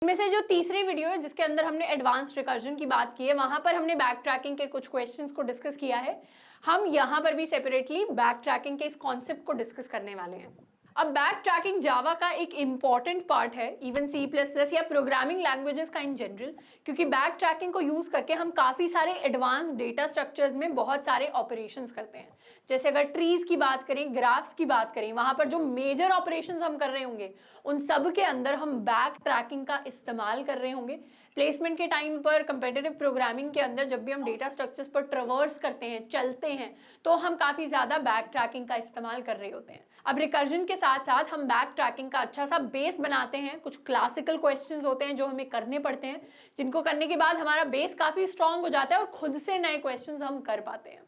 इनमें से जो तीसरी वीडियो है जिसके अंदर हमने एडवांस्ड रिकर्जन की बात की है, वहां पर हमने बैक ट्रैकिंग के कुछ क्वेश्चंस को डिस्कस किया है। हम यहां पर भी सेपरेटली बैक ट्रैकिंग के इस कॉन्सेप्ट को डिस्कस करने वाले हैं। अब बैक ट्रैकिंग जावा का एक इंपॉर्टेंट पार्ट है, इवन सी प्लस प्लस या प्रोग्रामिंग लैंग्वेजेस का इन जनरल, क्योंकि बैक ट्रैकिंग को यूज करके हम काफी सारे एडवांस डेटा स्ट्रक्चर्स में बहुत सारे ऑपरेशंस करते हैं। जैसे अगर ट्रीज की बात करें, ग्राफ्स की बात करें, वहां पर जो मेजर ऑपरेशंस हम कर रहे होंगे उन सब के अंदर हम बैक ट्रैकिंग का इस्तेमाल कर रहे होंगे। प्लेसमेंट के टाइम पर कंपेटिटिव प्रोग्रामिंग के अंदर जब भी हम डेटा स्ट्रक्चर्स पर ट्रेवर्स करते हैं, चलते हैं, तो हम काफी ज्यादा बैक ट्रैकिंग का इस्तेमाल कर रहे होते हैं। अब रिकर्जन के साथ साथ हम बैक ट्रैकिंग का अच्छा सा बेस बनाते हैं। कुछ क्लासिकल क्वेश्चंस होते हैं जो हमें करने पड़ते हैं, जिनको करने के बाद हमारा बेस काफी स्ट्रांग हो जाता है और खुद से नए क्वेश्चंस हम कर पाते हैं।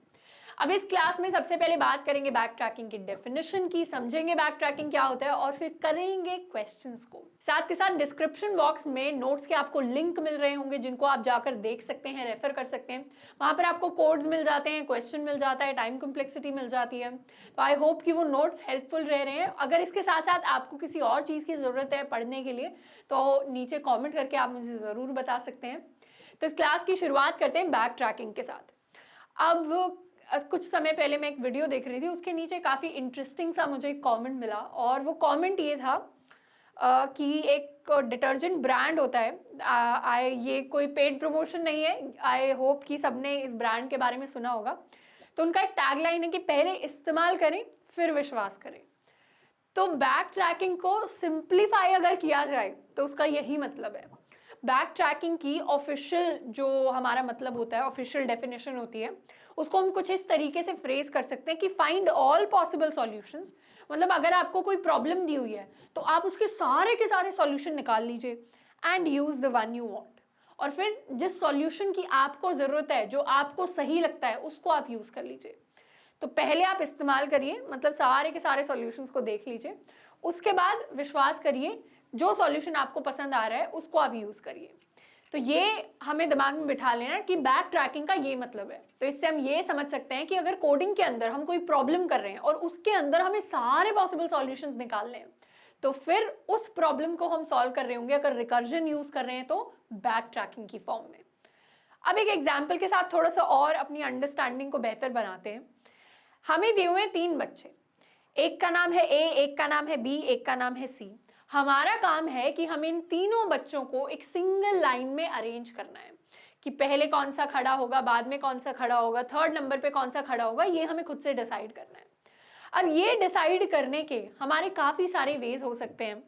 अब इस क्लास में सबसे पहले बात करेंगे बैक ट्रैकिंग की डेफिनेशन की, समझेंगे बैक ट्रैकिंग क्या होता है और फिर करेंगे क्वेश्चंस को। साथ के साथ डिस्क्रिप्शन बॉक्स में नोट्स के आपको लिंक मिल रहे होंगे जिनको आप जाकर देख सकते हैं, रेफर कर सकते हैं। वहां पर आपको कोड्स मिल जाते हैं, क्वेश्चन मिल जाता है, टाइम कॉम्प्लेक्सिटी मिल जाती है। तो आई होप कि वो नोट्स हेल्पफुल रह रहे हैं। अगर इसके साथ साथ आपको किसी और चीज की जरूरत है पढ़ने के लिए तो नीचे कॉमेंट करके आप मुझे जरूर बता सकते हैं। तो इस क्लास की शुरुआत करते हैं बैक ट्रैकिंग के साथ। अब कुछ समय पहले मैं एक वीडियो देख रही थी, उसके नीचे काफी इंटरेस्टिंग सा मुझे एक कमेंट मिला और वो कमेंट ये था कि एक डिटर्जेंट ब्रांड होता है, ये कोई पेड प्रमोशन नहीं है, आई होप कि सबने इस ब्रांड के बारे में सुना होगा। तो उनका एक टैगलाइन है कि पहले इस्तेमाल करें फिर विश्वास करें। तो बैक ट्रैकिंग को सिंप्लीफाई अगर किया जाए तो उसका यही मतलब है। बैक ट्रैकिंग की ऑफिशियल जो हमारा मतलब होता है, ऑफिशियल डेफिनेशन होती है, उसको हम कुछ इस तरीके से फ्रेज कर सकते हैं कि फाइंड ऑल पॉसिबल सॉल्यूशंस। मतलब अगर आपको कोई प्रॉब्लम दी हुई है तो आप उसके सारे के सारे सॉल्यूशन निकाल लीजिए and use the one you want. और फिर जिस सॉल्यूशन की आपको जरूरत है, जो आपको सही लगता है, उसको आप यूज कर लीजिए। तो पहले आप इस्तेमाल करिए, मतलब सारे के सारे सॉल्यूशंस को देख लीजिए, उसके बाद विश्वास करिए, जो सॉल्यूशन आपको पसंद आ रहा है उसको आप यूज करिए। तो ये हमें दिमाग में बिठा लेना कि बैक ट्रैकिंग का ये मतलब है। तो इससे हम ये समझ सकते हैं कि अगर कोडिंग के अंदर हम कोई प्रॉब्लम कर रहे हैं और उसके अंदर हमें सारे पॉसिबल सॉल्यूशंस निकालने हैं, तो फिर उस प्रॉब्लम को हम सॉल्व कर रहे होंगे अगर रिकर्जन यूज कर रहे हैं तो बैक ट्रैकिंग की फॉर्म में। अब एक एग्जाम्पल के साथ थोड़ा सा और अपनी अंडरस्टैंडिंग को बेहतर बनाते हैं। हमें दिए हुए 3 बच्चे, एक का नाम है ए, एक का नाम है बी, एक का नाम है सी। हमारा काम है कि हम इन तीनों बच्चों को एक सिंगल लाइन में अरेंज करना है कि पहले कौन सा खड़ा होगा, बाद में कौन सा खड़ा होगा, थर्ड नंबर पे कौन सा खड़ा होगा, ये हमें खुद से डिसाइड करना है। अब ये डिसाइड करने के हमारे काफी सारे वेज हो सकते हैं।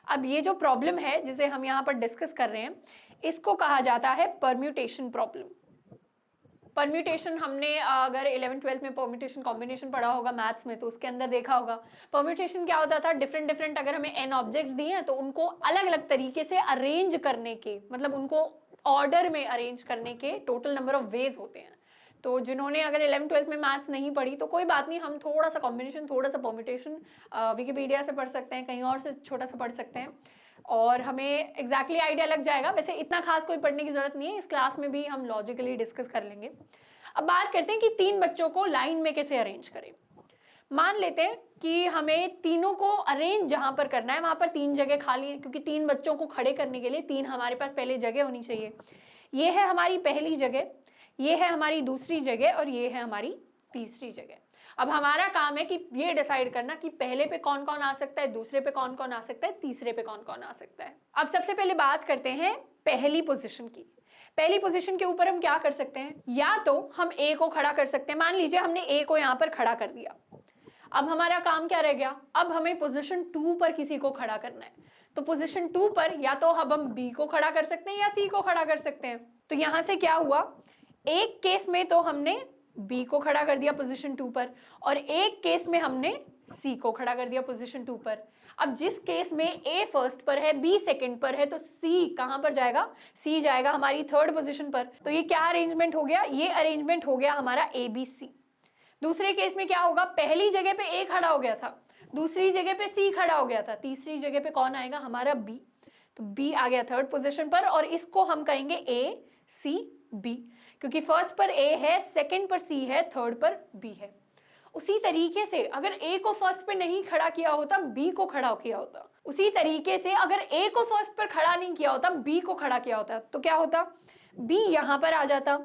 अब ये जो प्रॉब्लम है जिसे हम यहाँ पर डिस्कस कर रहे हैं, इसको कहा जाता है परम्यूटेशन प्रॉब्लम। परम्यूटेशन हमने अगर 11th-12th में परम्यूटेशन कॉम्बिनेशन पढ़ा होगा मैथ्स में तो उसके अंदर देखा होगा। परम्यूटेशन क्या होता था, डिफरेंट डिफरेंट अगर हमें n ऑब्जेक्ट्स दिए हैं तो उनको अलग अलग तरीके से अरेंज करने के, मतलब उनको ऑर्डर में अरेंज करने के टोटल नंबर ऑफ वेज होते हैं। तो जिन्होंने अगर 11th-12th में मैथ्स नहीं पढ़ी तो कोई बात नहीं, हम थोड़ा सा कॉम्बिनेशन, थोड़ा सा परम्यूटेशन विकिपीडिया से पढ़ सकते हैं, कहीं और से छोटा सा पढ़ सकते हैं और हमें एग्जैक्टली आइडिया लग जाएगा। वैसे इतना खास कोई पढ़ने की जरूरत नहीं है, इस क्लास में भी हम लॉजिकली डिस्कस कर लेंगे। अब बात करते हैं कि 3 बच्चों को लाइन में कैसे अरेंज करें। मान लेते हैं कि हमें तीनों को अरेंज जहां पर करना है वहां पर 3 जगह खाली है, क्योंकि 3 बच्चों को खड़े करने के लिए 3 हमारे पास पहले जगह होनी चाहिए। ये है हमारी पहली जगह, ये है हमारी दूसरी जगह और ये है हमारी तीसरी जगह। अब हमारा काम है कि ये डिसाइड करना कि पहले पे कौन कौन आ सकता है, दूसरे पे कौन कौन आ सकता है, तीसरे पे कौन कौन आ सकता है। अब सबसे पहले बात करते हैं पहली पोजीशन की। पहली पोजीशन के ऊपर हम क्या कर सकते हैं, या तो हम ए को खड़ा कर सकते हैं। मान लीजिए हमने ए को यहां पर खड़ा कर दिया। अब हमारा काम क्या रह गया, अब हमें पोजीशन 2 पर किसी को खड़ा करना है। तो पोजीशन 2 पर या तो अब हम बी को खड़ा कर सकते हैं या सी को खड़ा कर सकते हैं। तो यहां से क्या हुआ, एक केस में तो हमने बी को खड़ा कर दिया पोजीशन 2 पर और एक केस में हमने सी को खड़ा कर दिया पोजीशन 2 पर। अब जिस केस में ए फर्स्ट पर है, बी सेकंड पर है, तो सी कहां पर जाएगा, सी जाएगा हमारी थर्ड पोजीशन पर। तो ये क्या अरेंजमेंट हो गया, ये अरेंजमेंट हो गया हमारा ए बी सी। दूसरे केस में क्या होगा, पहली जगह पे ए खड़ा हो गया था, दूसरी जगह पे सी खड़ा हो गया था, तीसरी जगह पे कौन आएगा, हमारा बी। तो बी आ गया थर्ड पोजीशन पर और इसको हम कहेंगे ए सी बी, क्योंकि फर्स्ट पर ए है, सेकंड पर सी है, थर्ड पर बी है। उसी तरीके से अगर ए को फर्स्ट पे नहीं खड़ा किया होता, बी को खड़ा किया होता, उसी तरीके से अगर ए को फर्स्ट पर खड़ा नहीं किया होता, बी को खड़ा किया होता, तो क्या होता, बी यहां पर आ जाता।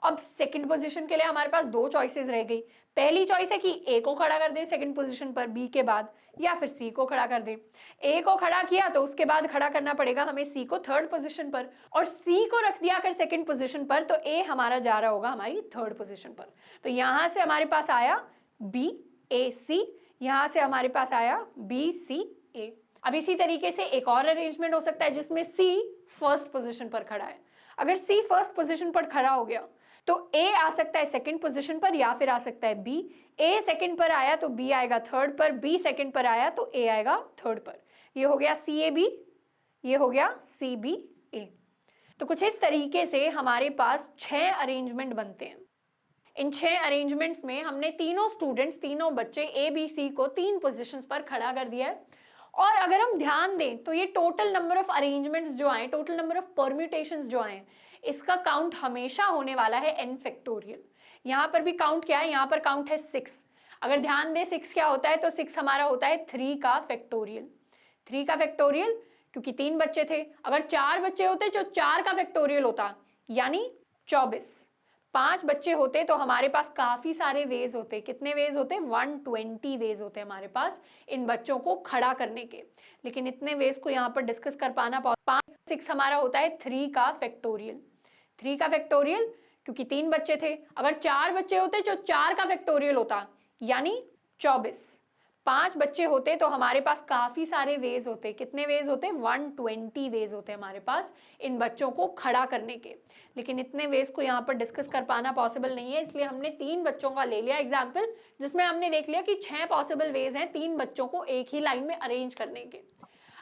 अब सेकंड पोजीशन के लिए हमारे पास दो चॉइसेस रह गई। पहली चॉइस है कि ए को खड़ा कर दे सेकंड पोजीशन पर बी के बाद, या फिर सी को खड़ा कर दे। ए को खड़ा किया तो उसके बाद खड़ा करना पड़ेगा हमें सी को थर्ड पोजीशन पर, और सी को रख दिया अगर सेकंड पोजीशन पर तो ए हमारा जा रहा होगा हमारी थर्ड पोजीशन पर। तो यहां से हमारे पास आया बी ए सी, यहां से हमारे पास आया बी सी ए। अब इसी तरीके से एक और अरेंजमेंट हो सकता है जिसमें सी फर्स्ट पोजीशन पर खड़ा है। अगर सी फर्स्ट पोजीशन पर खड़ा हो गया तो ए आ सकता है सेकंड पोजीशन पर, या फिर आ सकता है बी। ए सेकंड पर आया तो बी आएगा थर्ड पर, बी सेकंड पर आया तो ए आएगा थर्ड पर। ये हो गया सी ए बी, ये हो गया सी बी ए। तो कुछ इस तरीके से हमारे पास 6 अरेंजमेंट बनते हैं। इन 6 अरेंजमेंट्स में हमने तीनों स्टूडेंट्स, तीनों बच्चे ए बी सी को 3 पोजीशंस पर खड़ा कर दिया है। और अगर हम ध्यान दें तो ये टोटल नंबर ऑफ अरेंजमेंट्स जो आए, टोटल नंबर ऑफ परम्यूटेशंस जो आए, इसका काउंट हमेशा होने वाला है n फैक्टोरियल। यहां पर भी काउंट क्या है, यहां पर काउंट है 6। अगर ध्यान दें 6 क्या होता है, तो 6 हमारा होता है 3 का फैक्टोरियल। 3 का फैक्टोरियल क्योंकि 3 बच्चे थे, अगर 4 बच्चे होते जो 4 का फैक्टोरियल होता यानी 24। 5 बच्चे होते तो हमारे पास काफी सारे वेज होते। कितने वेज होते, 120 वेज होते हमारे पास इन बच्चों को खड़ा करने के। लेकिन इतने वेज को यहाँ पर डिस्कस कर पाना 6 हमारा होता है 3 का फैक्टोरियल। 3 का फैक्टोरियल क्योंकि 3 बच्चे थे, अगर 4 बच्चे होते जो 4 का फैक्टोरियल होता यानी 24। 5 बच्चे होते तो हमारे पास काफी सारे वेज होते। कितने वेज होते, 120 वेज होते हमारे पास इन बच्चों को खड़ा करने के। लेकिन इतने वेज को यहाँ पर डिस्कस कर पाना पॉसिबल नहीं है, इसलिए हमने 3 बच्चों का ले लिया एग्जाम्पल, जिसमें हमने देख लिया कि 6 पॉसिबल वेज हैं 3 बच्चों को एक ही लाइन में अरेंज करने के।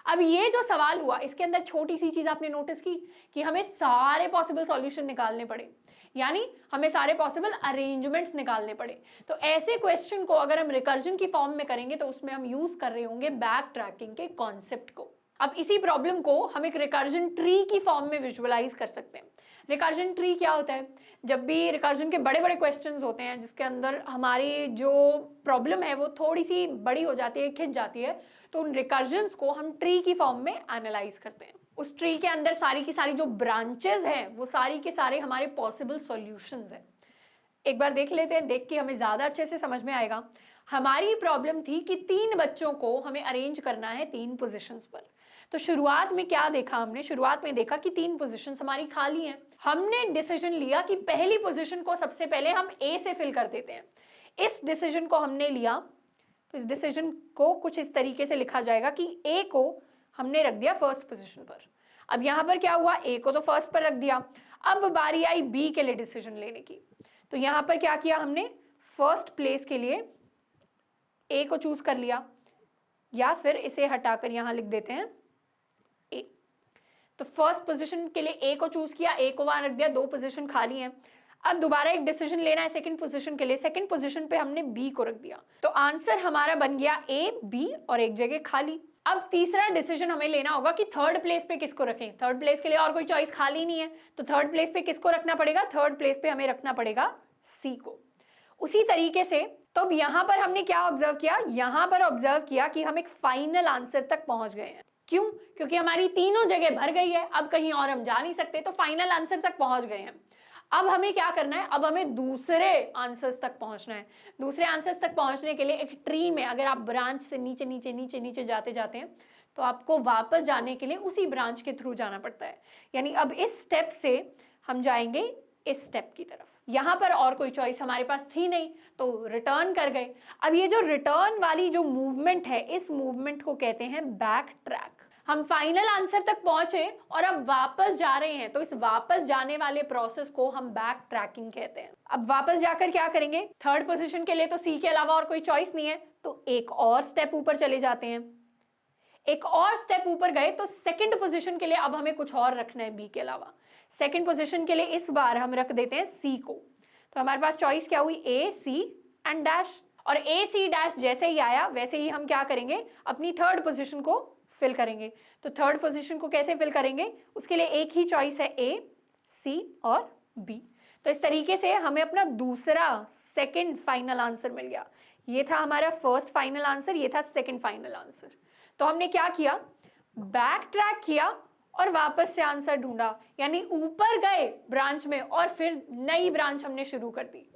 अब ये जो सवाल हुआ इसके अंदर छोटी सी चीज आपने नोटिस की कि हमें सारे पॉसिबल सॉल्यूशन निकालने पड़े, यानी हमें सारे पॉसिबल अरेंजमेंट्स निकालने पड़े। तो ऐसे क्वेश्चन को अगर हम रिकर्जन की फॉर्म में करेंगे तो उसमें हम यूज कर रहे होंगे बैक ट्रैकिंग के कॉन्सेप्ट को। अब इसी प्रॉब्लम को हम एक रिकर्जन ट्री की फॉर्म में विजुअलाइज कर सकते हैं। रिकर्जन ट्री क्या होता है, जब भी रिकर्जन के बड़े बड़े क्वेश्चंस होते हैं जिसके अंदर हमारी जो प्रॉब्लम है वो थोड़ी सी बड़ी हो जाती है, खिंच जाती है, तो उन रिकर्जन्स को हम ट्री की फॉर्म में एनालाइज करते हैं। उस ट्री के अंदर सारी की सारी जो ब्रांचेस हैं वो सारी के सारे हमारे पॉसिबल सॉल्यूशंस हैं। एक बार देख लेते हैं, देख के हमें ज्यादा अच्छे से समझ में आएगा। हमारी प्रॉब्लम थी कि 3 बच्चों को हमें अरेंज करना है 3 पोजीशंस पर। तो शुरुआत में क्या देखा हमने, शुरुआत में देखा कि 3 पोजीशंस हमारी खाली हैं। हमने डिसीजन लिया कि पहली पोजीशन को सबसे पहले हम ए से फिल कर देते हैं। इस डिसीजन को हमने लिया, तो इस डिसीजन को कुछ इस तरीके से लिखा जाएगा कि ए को हमने रख दिया फर्स्ट पोजीशन पर। अब यहां पर क्या हुआ, ए को तो फर्स्ट पर रख दिया, अब बारी आई बी के लिए डिसीजन लेने की। तो यहां पर क्या किया हमने, फर्स्ट प्लेस के लिए ए को चूज कर लिया, या फिर इसे हटाकर यहां लिख देते हैं ए। तो फर्स्ट पोजीशन के लिए ए को चूज किया, ए को वहां रख दिया, 2 पोजीशन खाली हैं। अब दोबारा एक डिसीजन लेना है सेकंड पोजीशन के लिए, सेकंड पोजीशन पे हमने बी को रख दिया। तो आंसर हमारा बन गया ए बी और एक जगह खाली। अब तीसरा डिसीजन हमें लेना होगा कि थर्ड प्लेस पे किसको रखें। थर्ड प्लेस के लिए और कोई चॉइस खाली नहीं है, तो थर्ड प्लेस पे किसको रखना पड़ेगा, थर्ड प्लेस पे हमें रखना पड़ेगा सी को। उसी तरीके से तो अब यहां पर हमने क्या ऑब्जर्व किया, यहां पर ऑब्जर्व किया कि हम एक फाइनल आंसर तक पहुंच गए हैं। क्यों, क्योंकि हमारी तीनों जगह भर गई है, अब कहीं और हम जा नहीं सकते, तो फाइनल आंसर तक पहुंच गए हैं। अब हमें क्या करना है, अब हमें दूसरे आंसर्स तक पहुंचना है। दूसरे आंसर्स तक पहुंचने के लिए एक ट्री में अगर आप ब्रांच से नीचे नीचे नीचे नीचे जाते जाते हैं तो आपको वापस जाने के लिए उसी ब्रांच के थ्रू जाना पड़ता है। यानी अब इस स्टेप से हम जाएंगे इस स्टेप की तरफ। यहां पर और कोई चॉइस हमारे पास थी नहीं, तो रिटर्न कर गए। अब ये जो रिटर्न वाली जो मूवमेंट है, इस मूवमेंट को कहते हैं बैक ट्रैक। हम फाइनल आंसर तक पहुंचे और अब वापस जा रहे हैं, तो इस वापस जाने वाले प्रोसेस को हम बैक ट्रैकिंग कहते हैं। अब वापस जाकर क्या करेंगे, थर्ड पोजीशन के लिए तो सी के अलावा और कोई चॉइस नहीं है, तो एक और स्टेप ऊपर चले जाते हैं। एक और स्टेप ऊपर गए तो सेकंड पोजीशन के लिए अब हमें कुछ और रखना है बी के अलावा। सेकंड पोजीशन के लिए इस बार हम रख देते हैं सी को। तो हमारे पास चॉइस क्या हुई, ए सी एंड डैश। और ए सी डैश जैसे ही आया वैसे ही हम क्या करेंगे, अपनी थर्ड पोजीशन को फिल करेंगे। तो थर्ड पोजीशन को कैसे फिल करेंगे, उसके लिए एक ही चॉइस है ए सी और बी। तो इस तरीके से हमें अपना दूसरा सेकंड फाइनल आंसर मिल गया। ये था हमारा फर्स्ट फाइनल आंसर, ये था सेकंड फाइनल आंसर। तो हमने क्या किया, बैक ट्रैक किया और वापस से आंसर ढूंढा, यानी ऊपर गए ब्रांच में और फिर नई ब्रांच हमने शुरू कर दी।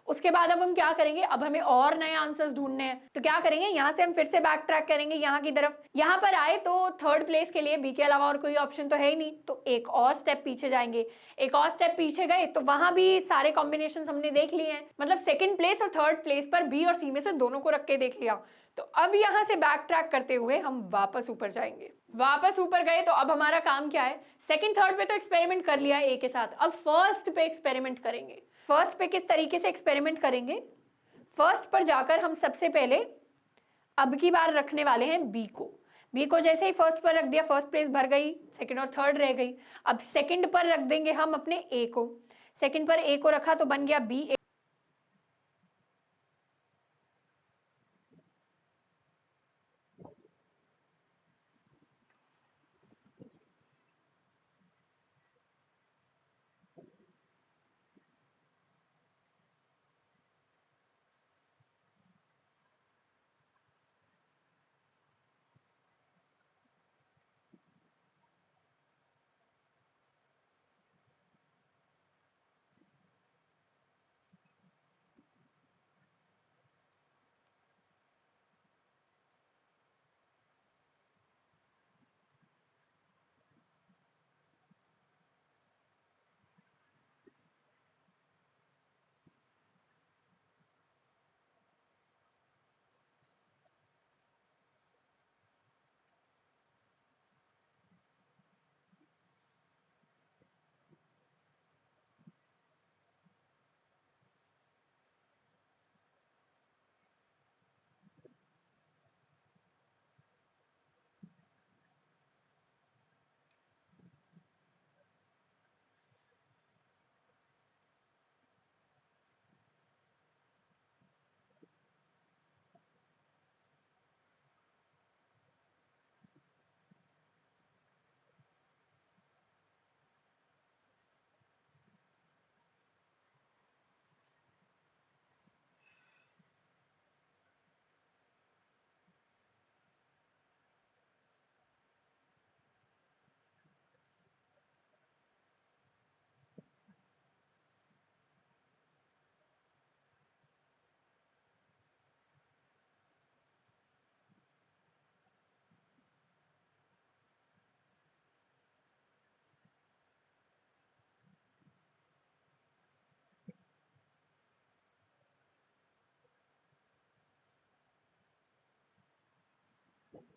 उसके बाद अब हम क्या करेंगे, अब हमें और नए आंसर्स ढूंढने हैं, तो क्या करेंगे, यहां से हम फिर से बैक ट्रैक करेंगे यहाँ की तरफ। यहां पर आए तो थर्ड प्लेस के लिए बी के अलावा और कोई ऑप्शन तो है ही नहीं, तो एक और स्टेप पीछे जाएंगे। एक और स्टेप पीछे गए तो वहां भी सारे कॉम्बिनेशन हमने देख लिए हैं, मतलब सेकंड प्लेस और थर्ड प्लेस पर बी और सी में से दोनों को रख के देख लिया। तो अब यहां से बैक ट्रैक करते हुए हम वापस ऊपर जाएंगे। वापस ऊपर गए तो अब हमारा काम क्या है, सेकंड थर्ड पे तो एक्सपेरिमेंट कर लिया है ए के साथ, अब फर्स्ट पे एक्सपेरिमेंट करेंगे। फर्स्ट पे किस तरीके से एक्सपेरिमेंट करेंगे, फर्स्ट पर जाकर हम सबसे पहले अब की बार रखने वाले हैं बी को। बी को जैसे ही फर्स्ट पर रख दिया, फर्स्ट प्लेस भर गई, सेकंड और थर्ड रह गई। अब सेकंड पर रख देंगे हम अपने ए को, सेकंड पर ए को रखा तो बन गया बी।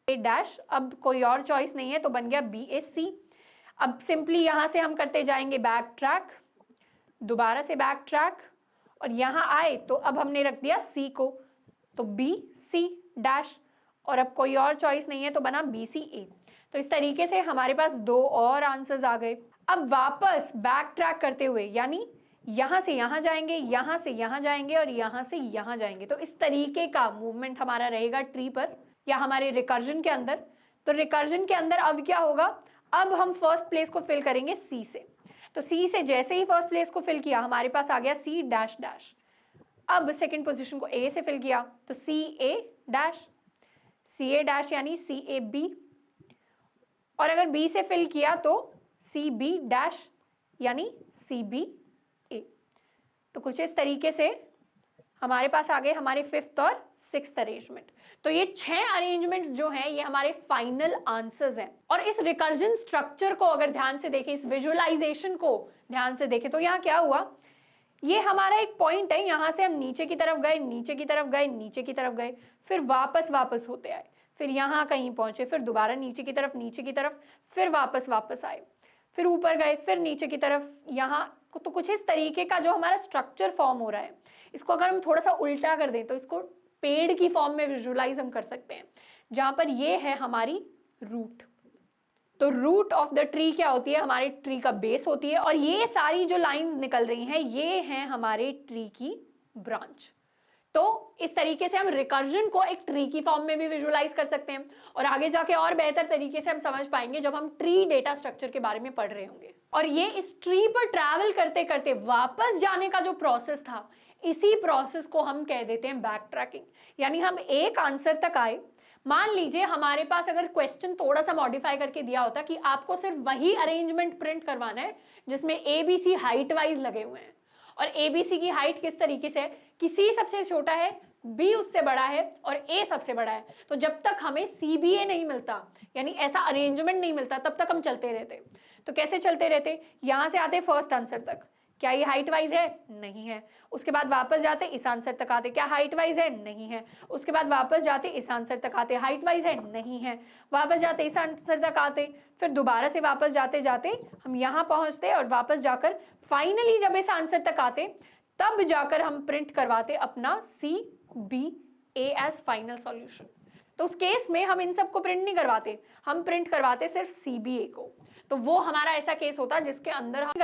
ए डैश, अब कोई और चॉइस नहीं है तो बन गया बी ए सी। अब सिंपली यहां से हम करते जाएंगे बैक ट्रैक, दोबारा से बैक ट्रैक, और यहां आए तो अब हमने रख दिया सी को, तो बी सी डैश, और अब कोई और चॉइस नहीं है तो बना बी सी ए। तो इस तरीके से हमारे पास दो और आंसर्स आ गए। अब वापस बैक ट्रैक करते हुए, यानी यहां से यहां जाएंगे, यहां से यहां जाएंगे और यहां से यहां जाएंगे, तो इस तरीके का मूवमेंट हमारा रहेगा ट्री पर या हमारे रिकर्जन के अंदर। तो रिकर्जन के अंदर अब क्या होगा, अब हम फर्स्ट प्लेस को फिल करेंगे सी से, तो सी से जैसे ही फर्स्ट प्लेस को फिल किया हमारे पास आ गया सी डैश डैश। अब सेकंड पोजीशन को ए से फिल किया तो सी ए डैश, सी ए डैश यानी सी ए बी, और अगर बी से फिल किया तो सी बी डैश यानी सी बी ए। तो कुछ इस तरीके से हमारे पास आ गए हमारे फिफ्थ और सिक्स्थ अरेंजमेंट। तो ये 6 अरेंजमेंट्स जो हैं ये हमारे फाइनल आंसर्स हैं। और इस रिकर्जन स्ट्रक्चर को अगर ध्यान से देखें, इस विजुअलाइजेशन को ध्यान से देखें, तो यहाँ क्या हुआ, ये हमारा एक पॉइंट है, यहां से हम नीचे की तरफ गए, नीचे की तरफ गए, नीचे की तरफ गए, फिर वापस होते आए, फिर यहां कहीं पहुंचे, फिर दोबारा नीचे की तरफ, फिर वापस आए, फिर ऊपर गए, फिर नीचे की तरफ, यहाँ तो कुछ इस तरीके का जो हमारा स्ट्रक्चर फॉर्म हो रहा है, इसको अगर हम थोड़ा सा उल्टा कर दें तो इसको पेड़ की फॉर्म में विजुअलाइज हम कर सकते हैं, जहां पर ये है हमारी रूट। तो रूट ऑफ द ट्री क्या होती है, हमारे ट्री का बेस होती है, और ये सारी जो लाइंस निकल रही हैं ये हैं हमारे ट्री की ब्रांच। तो इस तरीके से हम रिकर्जन को एक ट्री की फॉर्म में भी विजुअलाइज कर सकते हैं, और आगे जाके और बेहतर तरीके से हम समझ पाएंगे जब हम ट्री डेटा स्ट्रक्चर के बारे में पढ़ रहे होंगे। और ये इस ट्री पर ट्रैवल करते करते वापस जाने का जो प्रोसेस था, इसी प्रोसेस को हम कह देते हैं बैक ट्रैकिंग। यानी हम एक आंसर तक आए, मान लीजिए हमारे पास अगर क्वेश्चन थोड़ा सा मॉडिफाई करके दिया होता कि आपको सिर्फ वही अरेंजमेंट प्रिंट करवाना है जिसमें ABC हाइट वाइज लगे हुए हैं, और ABC की हाइट किस तरीके से है कि C सबसे छोटा है, B उससे बड़ा है और A सबसे बड़ा है, तो जब तक हमें CBA नहीं मिलता, यानी ऐसा अरेंजमेंट नहीं मिलता, तब तक हम चलते रहते। तो कैसे चलते रहते, यहां से आते फर्स्ट आंसर तक, क्या ये हाइट वाइज है, नहीं है। उसके बाद वापस जाते इस आंसर तक आते, क्या हाइट वाइज है, नहीं है। उसके बाद वापस जाते इस आंसर तक आते, हाइट वाइज है, नहीं है। वापस जाते इस आंसर तक आते, फिर दोबारा से वापस जाते जाते हम यहां पहुंचते और वापस जाकर फाइनली जब इस आंसर तक आते तब जाकर हम प्रिंट करवाते अपना CBA एज फाइनल सॉल्यूशन। तो उस केस में हम इन सबको प्रिंट नहीं करवाते, हम प्रिंट करवाते सिर्फ CBA को। तो वो हमारा ऐसा केस होता है जिसके अंदर हम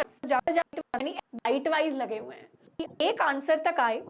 हाइट वाइज लगे हुए हैं, एक आंसर तक आए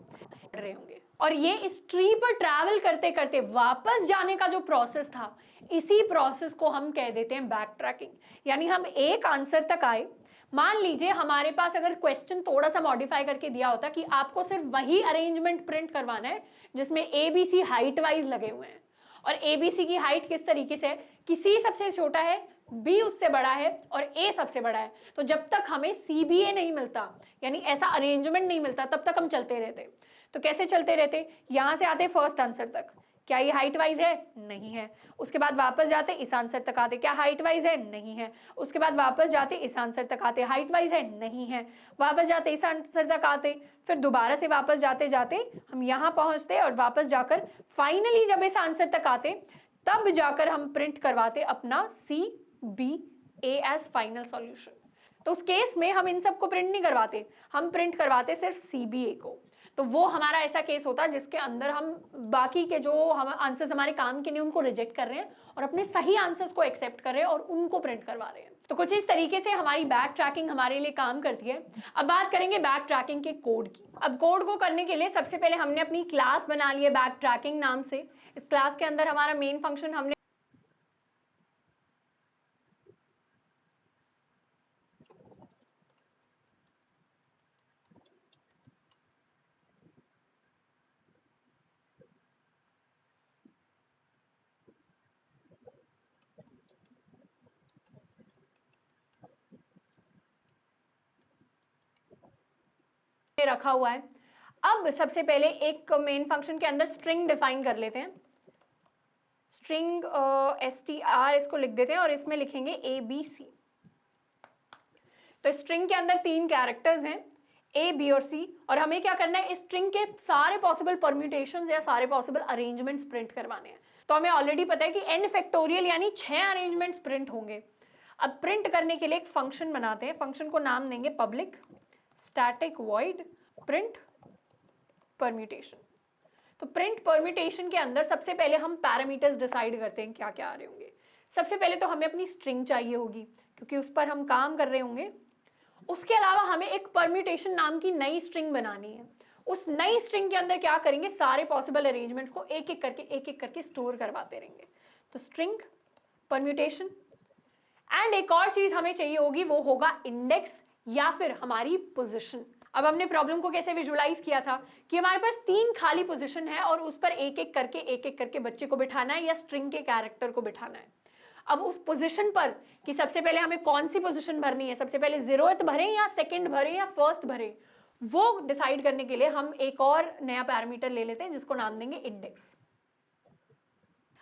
रहे होंगे। और ये इस ट्री पर ट्रैवल करते करते वापस जाने का जो प्रोसेस था, इसी प्रोसेस को हम कह देते हैं बैक ट्रैकिंग। यानी हम एक आंसर तक आए, मान लीजिए हमारे पास अगर क्वेश्चन थोड़ा सा मॉडिफाई करके दिया होता कि आपको सिर्फ वही अरेंजमेंट प्रिंट करवाना है जिसमें ABC हाइट वाइज लगे हुए हैं, और ABC की हाइट किस तरीके से है कि C सबसे छोटा है, B उससे बड़ा है और A सबसे बड़ा है, तो जब तक हमें CBA नहीं मिलता, यानी ऐसा अरेंजमेंट नहीं मिलता, तब तक हम चलते रहते। तो कैसे चलते रहते, यहां से आते फर्स्ट आंसर तक, क्या ये हाइट वाइज है, नहीं है। उसके बाद वापस जाते इस आंसर तक आते, क्या हाइट वाइज है, नहीं है। उसके बाद वापस जाते इस आंसर तक आते, हाइट वाइज है, नहीं है। वापस जाते इस आंसर तक आते, फिर दोबारा से वापस जाते जाते हम यहां पहुंचते और वापस जाकर फाइनली जब इस आंसर तक आते तब जाकर हम प्रिंट करवाते अपना CBA एज फाइनल सॉल्यूशन। तो उस केस में हम इन सबको प्रिंट नहीं करवाते, हम प्रिंट करवाते सिर्फ CBA को। तो वो हमारा ऐसा केस होता है जिसके अंदर हम बाकी के जो हम आंसर्स हमारे काम के नहीं उनको रिजेक्ट कर रहे हैं और अपने सही आंसर्स को एक्सेप्ट कर रहे हैं और उनको प्रिंट करवा रहे हैं। तो कुछ इस तरीके से हमारी बैक ट्रैकिंग हमारे लिए काम करती है। अब बात करेंगे बैक ट्रैकिंग के कोड की। अब कोड को करने के लिए सबसे पहले हमने अपनी क्लास बना ली है बैक ट्रैकिंग नाम से। इस क्लास के अंदर हमारा मेन फंक्शन हमने रखा हुआ है। अब सबसे पहले एक मेन फंक्शन के अंदर स्ट्रिंग डिफाइन कर लेते हैं। स्ट्रिंग str इसको लिख देते हैं और इसमें लिखेंगे ABC। तो स्ट्रिंग के अंदर 3 कैरेक्टर्स हैं A, B और C, और हमें क्या करना है, इस स्ट्रिंग के सारे पॉसिबल परम्यूटेशंस या सारे पॉसिबल अरेंजमेंट्स प्रिंट करवाने हैं। तो हमें ऑलरेडी पता है कि n फैक्टोरियल यानी 6 अरेंजमेंट्स प्रिंट होंगे। अब प्रिंट करने के लिए एक फंक्शन बनाते हैं, फंक्शन को नाम देंगे public static void print permutation. तो प्रिंट परम्यूटेशन के अंदर सबसे पहले हम पैरामीटर्स डिसाइड करते हैं क्या क्या आ रहे होंगे। सबसे पहले तो हमें अपनी स्ट्रिंग चाहिए होगी क्योंकि उस पर हम काम कर रहे होंगे। उसके अलावा हमें एक परम्यूटेशन नाम की नई स्ट्रिंग बनानी है। उस नई स्ट्रिंग के अंदर क्या करेंगे, सारे पॉसिबल अरेंजमेंट्स को एक एक करके स्टोर करवाते रहेंगे। तो स्ट्रिंग परम्यूटेशन, एंड एक और चीज हमें चाहिए होगी, वो होगा इंडेक्स या फिर हमारी पोजीशन। अब हमने प्रॉब्लम को कैसे विजुअलाइज किया था कि हमारे पास 3 खाली पोजीशन है और उस पर एक एक करके बच्चे को बिठाना है या स्ट्रिंग के कैरेक्टर को बिठाना है। अब उस पोजीशन पर कि सबसे पहले हमें कौन सी पोजीशन भरनी है, सबसे पहले 0th भरें या सेकंड भरें या फर्स्ट भरें, वो डिसाइड करने के लिए हम एक और नया पैरामीटर ले लेते हैं जिसको नाम देंगे इंडेक्स।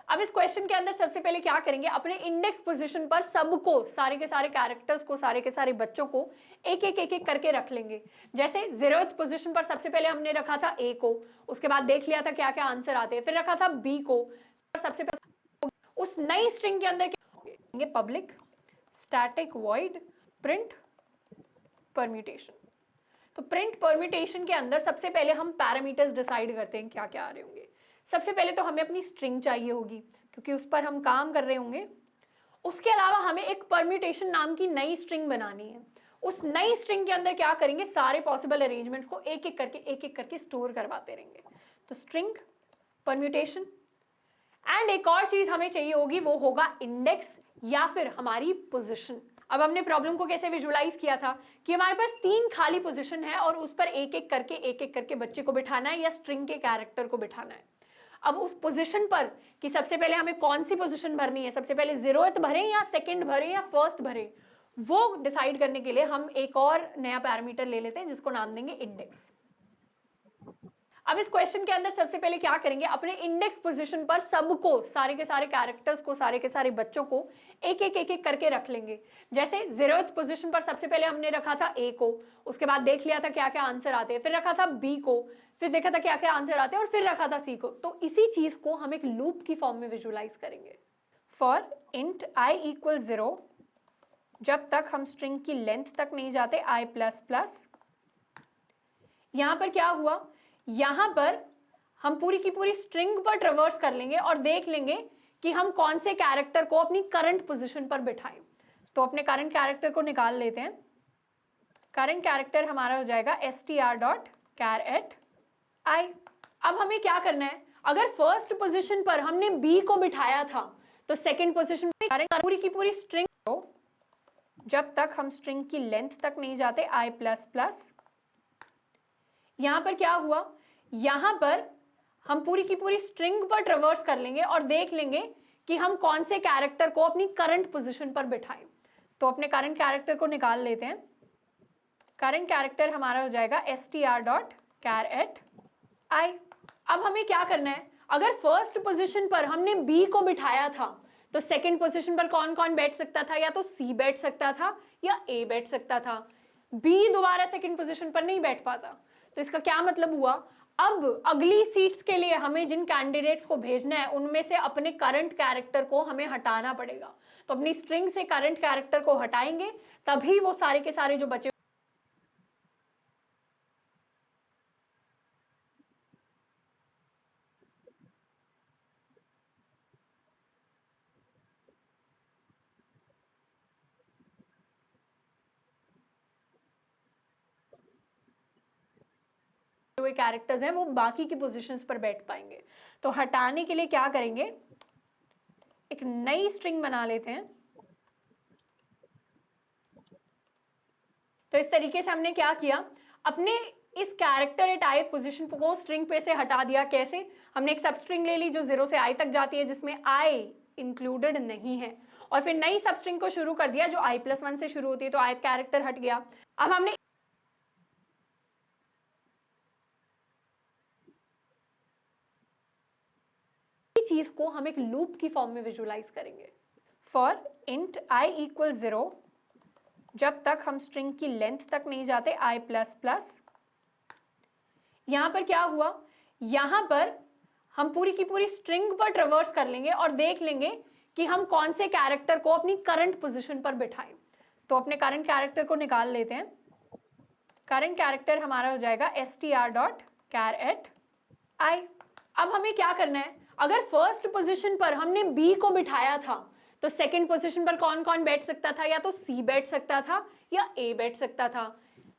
अब इस क्वेश्चन के अंदर सबसे पहले क्या करेंगे, अपने इंडेक्स पोजीशन पर सबको, सारे के सारे कैरेक्टर्स को, सारे के सारे बच्चों को एक एक करके रख लेंगे। जैसे 0th पोजीशन पर सबसे पहले हमने रखा था A को, उसके बाद देख लिया था क्या क्या आंसर आते हैं, फिर रखा था B को, सबसे पहले उस नई स्ट्रिंग के अंदर क्या public static void print permutation. तो प्रिंट परम्यूटेशन के अंदर सबसे पहले हम पैरामीटर्स डिसाइड करते हैं क्या क्या आ रहे होंगे। सबसे पहले तो हमें अपनी स्ट्रिंग चाहिए होगी क्योंकि उस पर हम काम कर रहे होंगे। उसके अलावा हमें एक परम्यूटेशन नाम की नई स्ट्रिंग बनानी है। उस नई स्ट्रिंग के अंदर क्या करेंगे, सारे पॉसिबल अरेंजमेंट्स को एक एक करके स्टोर करवाते रहेंगे। तो स्ट्रिंग परम्यूटेशन, एंड एक और चीज हमें चाहिए होगी, वो होगा इंडेक्स या फिर हमारी पोजीशन। अब हमने प्रॉब्लम को कैसे विजुअलाइज किया था कि हमारे पास 3 खाली पोजीशन है और उस पर एक एक करके बच्चे को बिठाना है या स्ट्रिंग के कैरेक्टर को बिठाना है। अब उस पोजीशन पर कि सबसे पहले हमें कौन सी पोजीशन भरनी है, सबसे पहले 0th भरें या सेकंड भरें या फर्स्ट भरें, वो डिसाइड करने के लिए हम एक और नया पैरामीटर ले लेते हैं जिसको नाम देंगे इंडेक्स। अब इस क्वेश्चन के अंदर सबसे पहले क्या करेंगे, अपने इंडेक्स पोजीशन पर सबको, सारे के सारे कैरेक्टर्स को, सारे के सारे बच्चों को एक एक करके रख लेंगे। जैसे 0th पोजीशन पर सबसे पहले हमने रखा था ए को, उसके बाद देख लिया था क्या क्या आंसर आते हैं, फिर रखा था बी को, फिर देखा था क्या क्या आंसर आते हैं, और फिर रखा था सी को। तो इसी चीज को हम एक लूप की फॉर्म में विजुअलाइज करेंगे। फॉर इंट आई इक्वल 0, जब तक हम स्ट्रिंग की लेंथ तक नहीं जाते आई प्लस प्लस। यहां पर क्या हुआ, यहां पर हम पूरी की पूरी स्ट्रिंग पर ट्रेवर्स कर लेंगे और देख लेंगे कि हम कौन से कैरेक्टर को अपनी करंट पोजीशन पर बिठाएं। तो अपने करंट कैरेक्टर को निकाल लेते हैं। करंट कैरेक्टर हमारा हो जाएगा str.char@i। अब हमें क्या करना है, अगर फर्स्ट पोजीशन पर हमने बी को बिठाया था तो सेकंड पोजीशन पर पूरी की पूरी स्ट्रिंग को, जब तक हम स्ट्रिंग की लेंथ तक नहीं जाते आई प्लस प्लस। यहां पर क्या हुआ, यहां पर हम पूरी की पूरी स्ट्रिंग पर ट्रेवर्स कर लेंगे और देख लेंगे कि हम कौन से कैरेक्टर को अपनी करंट पोजीशन पर बिठाएं। तो अपने करंट कैरेक्टर को निकाल लेते हैं। करंट कैरेक्टर हमारा हो जाएगा str.char@i। अब हमें क्या करना है, अगर फर्स्ट पोजीशन पर हमने बी को बिठाया था तो सेकंड पोजीशन पर कौन कौन बैठ सकता था, या तो सी बैठ सकता था या ए बैठ सकता था। बी दोबारा सेकंड पोजीशन पर नहीं बैठ पाता। तो इसका क्या मतलब हुआ, अब अगली सीट्स के लिए हमें जिन कैंडिडेट्स को भेजना है उनमें से अपने करंट कैरेक्टर को हमें हटाना पड़ेगा। तो अपनी स्ट्रिंग से करंट कैरेक्टर को हटाएंगे, तभी वो सारे के सारे जो बचे हुए कैरेक्टर्स हैं वो बाकी की पोजीशंस पर बैठ पाएंगे। तो हटाने के लिए क्या करेंगे, एक नई स्ट्रिंग बना लेते हैं। तो इस तरीके से हमने क्या किया, अपने इस कैरेक्टर एट आई पोजीशन को स्ट्रिंग पे से हटा दिया। कैसे, हमने एक सब स्ट्रिंग ले ली जो 0 से आई तक जाती है जिसमें आई इंक्लूडेड नहीं है, और फिर नई सब स्ट्रिंग को शुरू कर दिया जो i+1 से शुरू होती है। तो आई कैरेक्टर हट गया। अब हमने चीज को हम एक लूप की फॉर्म में विजुअलाइज करेंगे। फॉर इंट आई इक्वल 0, जब तक हम स्ट्रिंग की लेंथ तक नहीं जाते आई प्लस प्लस। यहां पर क्या हुआ, यहां पर हम पूरी की पूरी स्ट्रिंग पर ट्रेवर्स कर लेंगे और देख लेंगे कि हम कौन से कैरेक्टर को अपनी करंट पोजीशन पर बिठाएं। तो अपने करंट कैरेक्टर को निकाल लेते हैं। करंट कैरेक्टर हमारा हो जाएगा str.char@i। अब हमें क्या करना है, अगर फर्स्ट पोजीशन पर हमने बी को बिठाया था तो सेकंड पोजीशन पर कौन कौन बैठ सकता था, या तो सी बैठ सकता था या ए बैठ सकता था।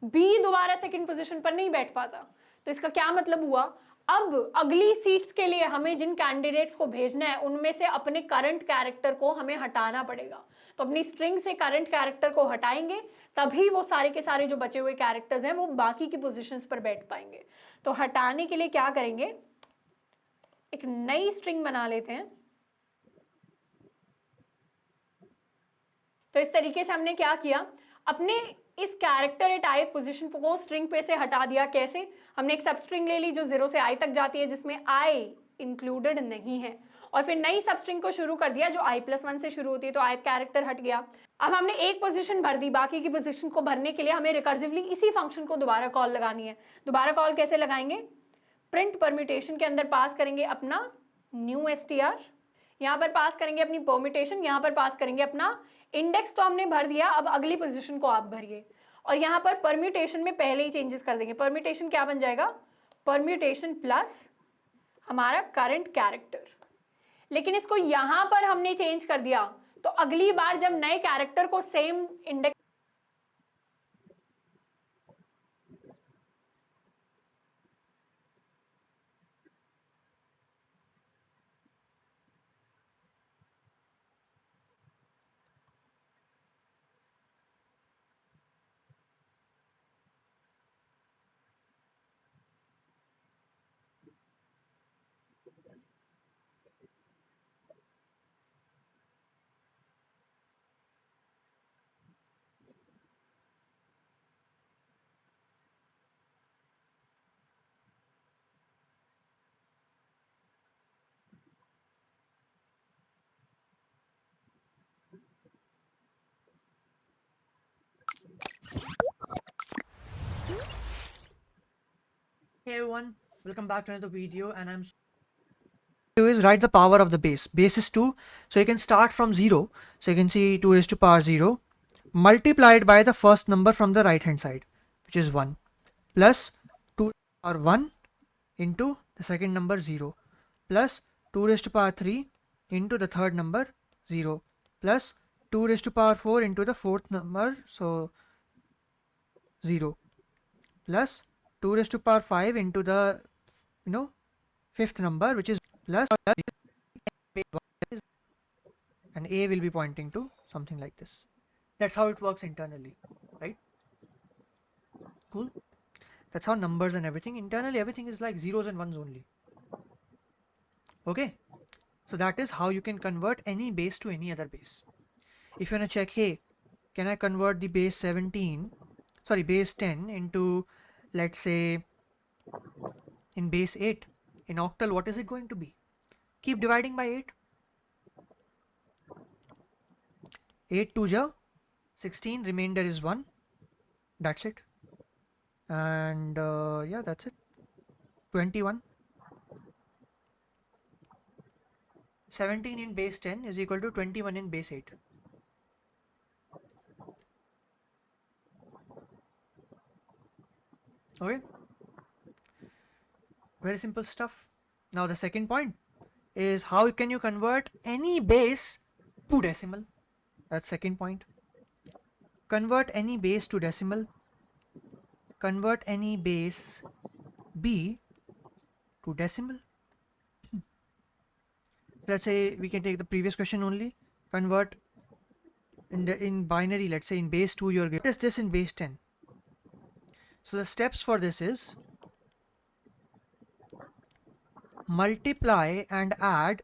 बी दोबारा सेकंड पोजीशन पर नहीं बैठ पाता। तो इसका क्या मतलब हुआ, अब अगली सीट्स के लिए हमें जिन कैंडिडेट्स को भेजना है उनमें से अपने करंट कैरेक्टर को हमें हटाना पड़ेगा। तो अपनी स्ट्रिंग से करंट कैरेक्टर को हटाएंगे, तभी वो सारे के सारे जो बचे हुए कैरेक्टर्स हैं वो बाकी की पोजीशंस पर बैठ पाएंगे। तो हटाने के लिए क्या करेंगे, एक नई स्ट्रिंग बना लेते हैं। तो इस तरीके से हमने क्या किया, अपने इस कैरेक्टर एट आई पोजीशन को स्ट्रिंग पे से हटा दिया। कैसे, हमने एक सब स्ट्रिंग ले ली जो 0 से आई तक जाती है जिसमें आई इंक्लूडेड नहीं है, और फिर नई सब स्ट्रिंग को शुरू कर दिया जो i+1 से शुरू होती है। तो आई कैरेक्टर हट गया। अब हमने एक पोजीशन भर दी, बाकी की पोजीशन को भरने के लिए हमें रिकर्सिवली इसी फंक्शन को दोबारा कॉल लगानी है। दोबारा कॉल कैसे लगाएंगे, प्रिंट परम्यूटेशन के अंदर पास करेंगे अपना न्यू str, यहां पर पास करेंगे अपनी परम्यूटेशन, यहां पर पास करेंगे अपना इंडेक्स। तो हमने भर दिया, अब अगली पोजीशन को आप भरिए। और यहां पर परम्यूटेशन में पहले ही चेंजेस कर देंगे। परम्यूटेशन क्या बन जाएगा, परम्यूटेशन प्लस हमारा करंट कैरेक्टर। लेकिन इसको यहां पर हमने चेंज कर दिया, तो अगली बार जब नए कैरेक्टर को same index everyone, welcome back to another video, and I'm do is write the power of the base. Base is 2, so you can start from 0. So you can see 2 raised to power 0 multiplied by the first number from the right hand side, which is 1, plus 2 raised to power 1 into the second number 0, plus 2 raised to power 3 into the third number 0, plus 2 raised to power 4 into the fourth number, so 0, plus 2 raised to power 5 into the fifth number, which is plus, and a will be pointing to something like this. That's how it works internally, right? Cool. That's how numbers and everything internally, everything is like zeros and ones only. Okay, so that is how you can convert any base to any other base. If you want to check, hey, can I convert the base 10 into, let's say, in base 8 in octal, what is it going to be? Keep dividing by 8. 8 2 ja 16, remainder is 1. That's it. And yeah, that's it. 21. 17 in base 10 is equal to 21 in base 8. Okay, very simple stuff. Now the second point is how can you convert any base to decimal. That's second point. Convert any base to decimal. Convert any base b to decimal. So let's say we can take the previous question only. Convert in binary, let's say in base 2 you're given. What is this in base 10? So the steps for this is multiply and add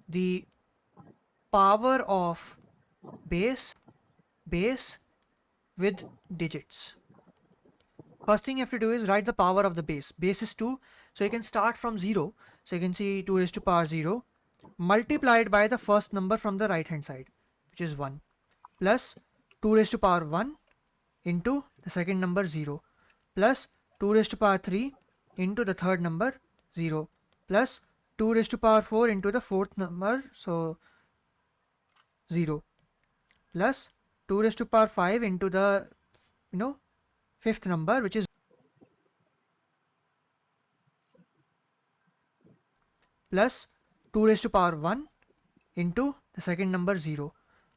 the power of base with digits. First thing you have to do is write the power of the base. Base is 2, so you can start from 0. So you can see 2 raised to power 0 multiplied by the first number from the right hand side, which is 1, plus 2 raised to power 1 into the second number 0, plus 2 raised to power 3 into the third number 0, plus 2 raised to power 4 into the fourth number, so 0, plus 2 raised to power 5 into the fifth number, which is plus 2 raised to power 1 into the second number 0,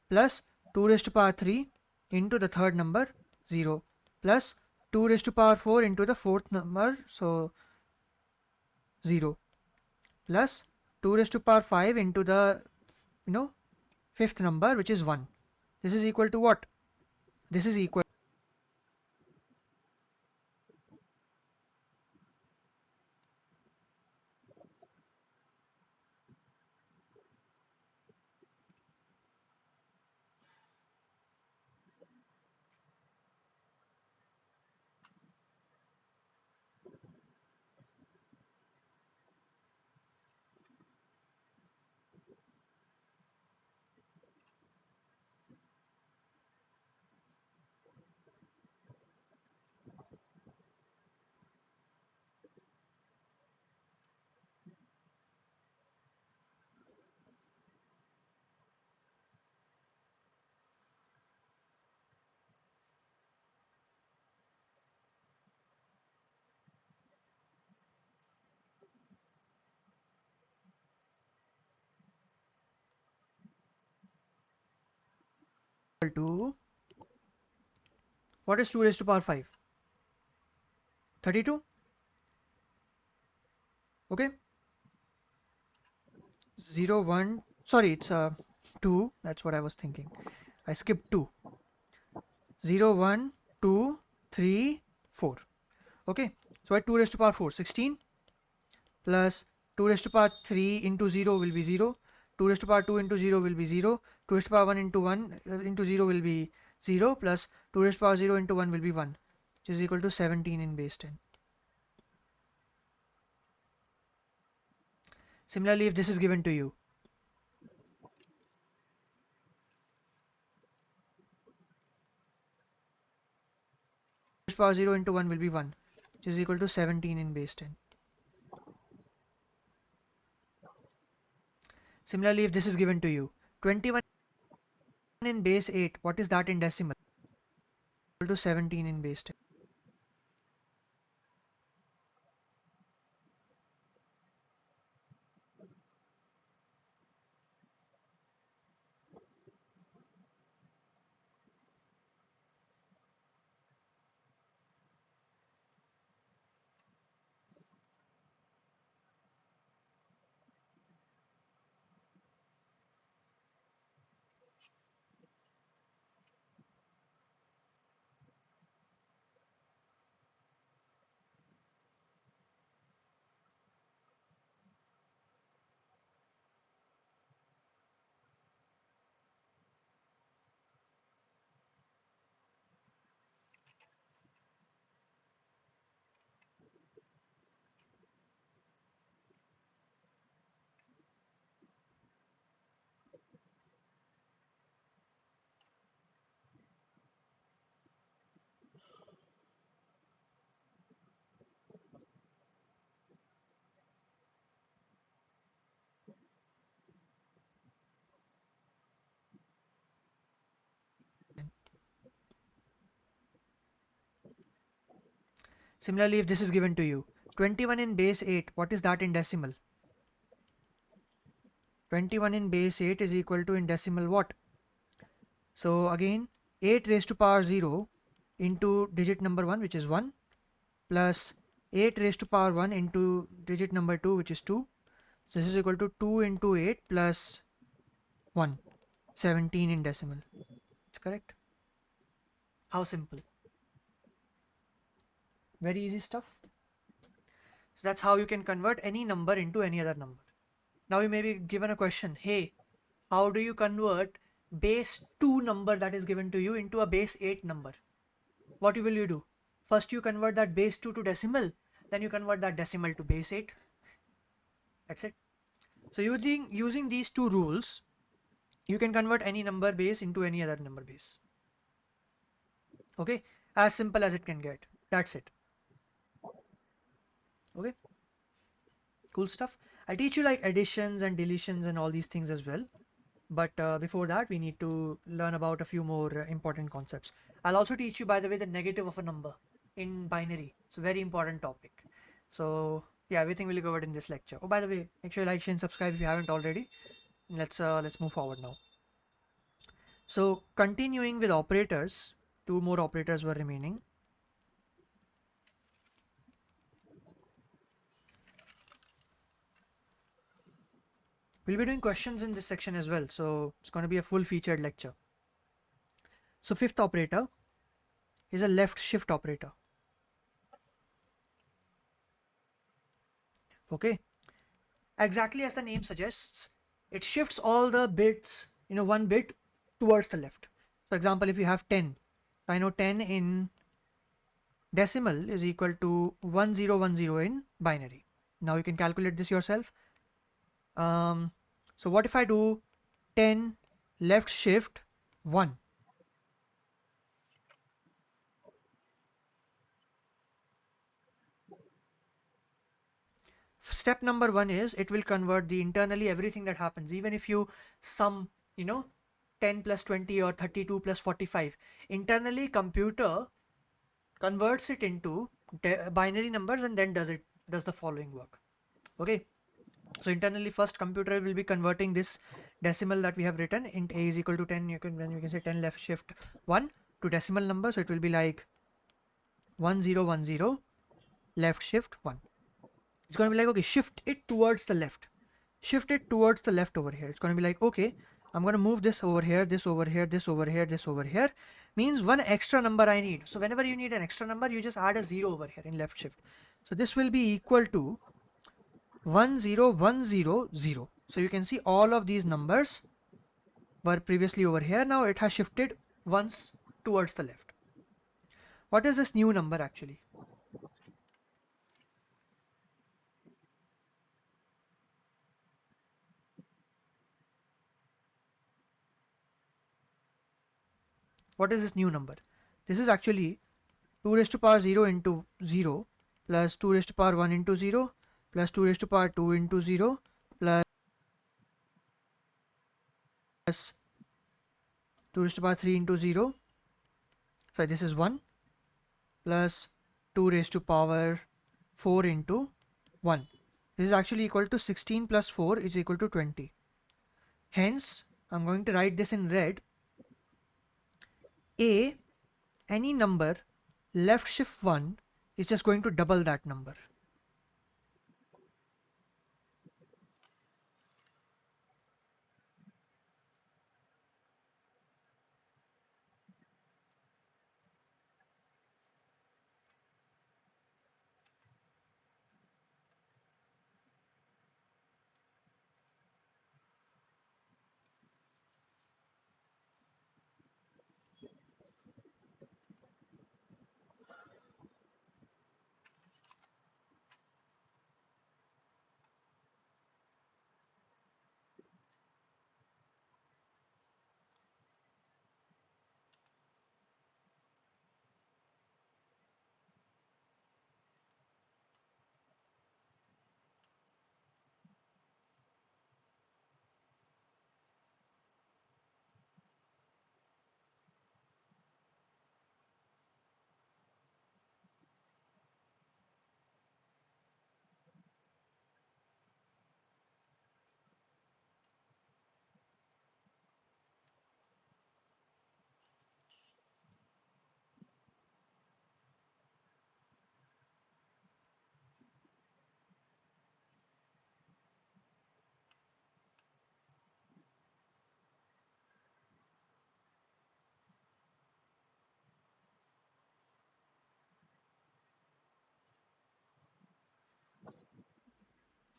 plus 2 raised to power 3 into the third number 0, plus 2 raised to power 4 into the fourth number, so 0, plus 2 raised to power 5 into the fifth number, which is 1. This is equal to what? This is equal to, what is 2 raised to power 5? 32. Okay, 0 1, sorry, it's 2, that's what I was thinking. I skipped 2. 0 1 2 3 4. Okay, so at 2 raised to power 4, 16, plus 2 raised to power 3 into 0 will be 0, 2 raised to power 2 into 0 will be 0, 2 raised to power 1 into 1 into 0 will be 0, plus 2 raised to power 0 into 1 will be 1, which is equal to 17 in base 10. Similarly, if this is given to you, power 0 into 1 will be 1, which which is equal to 17 in base 10. Similarly, if this is given to you, 21 in base 8, what is that in decimal? Equal to 17 in base 10. Similarly, if this is given to you, 21 in base 8, what is that in decimal? 21 in base 8 is equal to in decimal what? So again, 8 raised to power 0 into digit number 1, which is 1, plus 8 raised to power 1 into digit number 2, which is 2. So this is equal to 2 into 8 plus 1, 17 in decimal. It's correct. How simple. Very easy stuff. So that's how you can convert any number into any other number. Now you may be given a question, hey, how do you convert base 2 number that is given to you into a base 8 number? What will you do? First you convert that base 2 to decimal, then you convert that decimal to base 8. That's it. So using these two rules, you can convert any number base into any other number base. Okay, as simple as it can get. That's it. Okay, cool stuff. I'll teach you like additions and deletions and all these things as well. But before that, we need to learn about a few more important concepts. I'll also teach you, by the way, the negative of a number in binary. It's a very important topic. So yeah, everything will be covered in this lecture. Oh, by the way, make sure you like, share, and subscribe if you haven't already. Let's move forward now. So continuing with operators, two more operators were remaining. We'll be doing questions in this section as well, so it's going to be a full featured lecture. So fifth operator is a left shift operator. Okay, exactly as the name suggests, it shifts all the bits, one bit towards the left. For example, if you have 10, I know 10 in decimal is equal to 1010 in binary. Now you can calculate this yourself. So what if I do 10 left shift 1? Step number 1 is it will convert the internally everything that happens. Even if you sum 10 plus 20 or 32 plus 45, internally computer converts it into binary numbers and then does the following work. Okay, so internally first computer will be converting this decimal that we have written int a is equal to 10. You can say 10 left shift 1 to decimal number, so it will be like 1010 left shift 1. It's going to be like, okay, shift it towards the left. Shift it towards the left over here. It's going to be like, okay, I'm going to move this over here, this over here, this over here, this over here. Means one extra number I need. So whenever you need an extra number, you just add a 0 over here in left shift. So this will be equal to 10100. So you can see all of these numbers were previously over here. Now it has shifted once towards the left. What is this new number actually? What is this new number? This is actually 2 raised to power 0 into 0 plus 2 raised to power 1 into 0 plus 2 raised to power 2 into 0 plus 2 raised to power 3 into 0. So this is 1 plus 2 raised to power 4 into 1. This is actually equal to 16 plus 4 is equal to 20. Hence, I'm going to write this in red. Any number left shift 1 is just going to double that number.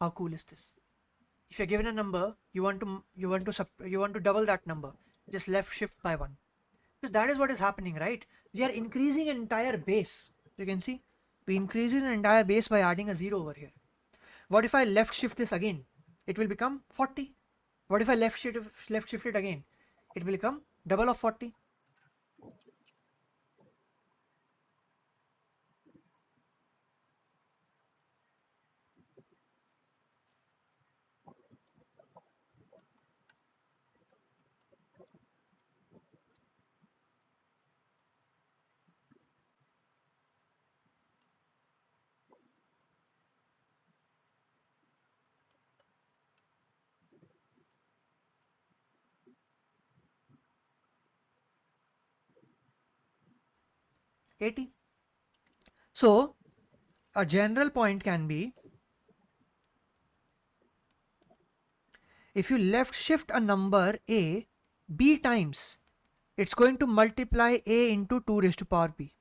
How cool is this? If you're given a number, you want to double that number. Just left shift by 1. Because that is what is happening, right? We are increasing an entire base. You can see we increasing an entire base by adding a 0 over here. What if I left shift this again? It will become 40. What if I left shift it again? It will become double of 40. $80. So a general point can be, if you left shift a number a b times, it's going to multiply a into 2 raised to power b.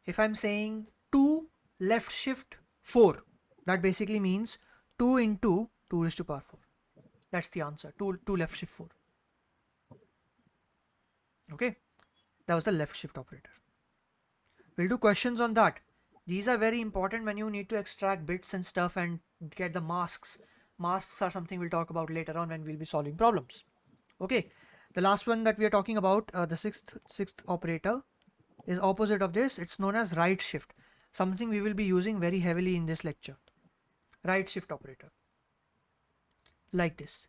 If I'm saying 2 left shift 4, that basically means 2 into 2 raised to power 4. That's the answer. 2 left shift 4. Okay, that was the left shift operator. We'll do questions on that. These are very important when you need to extract bits and stuff and get the masks. Masks are something we'll talk about later on when we'll be solving problems. Okay, the last one that we are talking about, the sixth operator, is opposite of this. It's known as right shift, something we will be using very heavily in this lecture. Right shift operator, like this.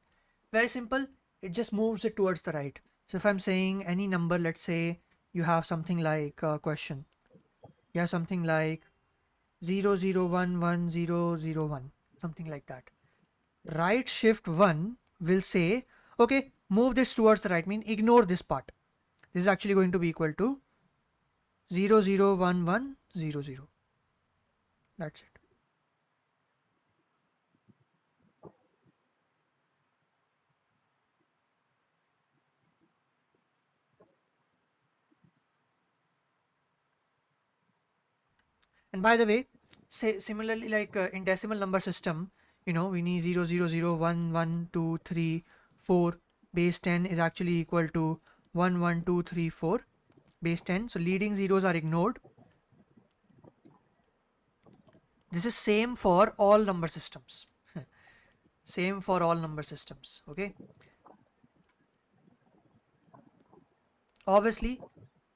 Very simple. It just moves it towards the right. So if I'm saying any number, let's say you have something like a question. You have something like 0011001, something like that. Right shift 1 will say, okay, move this towards the right, mean ignore this part. This is actually going to be equal to 001100. That's it. And by the way, say similarly, like in decimal number system, you know, we need 0 0 0 1 1 2 3 4 base 10 is actually equal to 1 1 2 3 4 base 10. So leading zeros are ignored. This is same for all number systems. Same for all number systems. Okay. Obviously,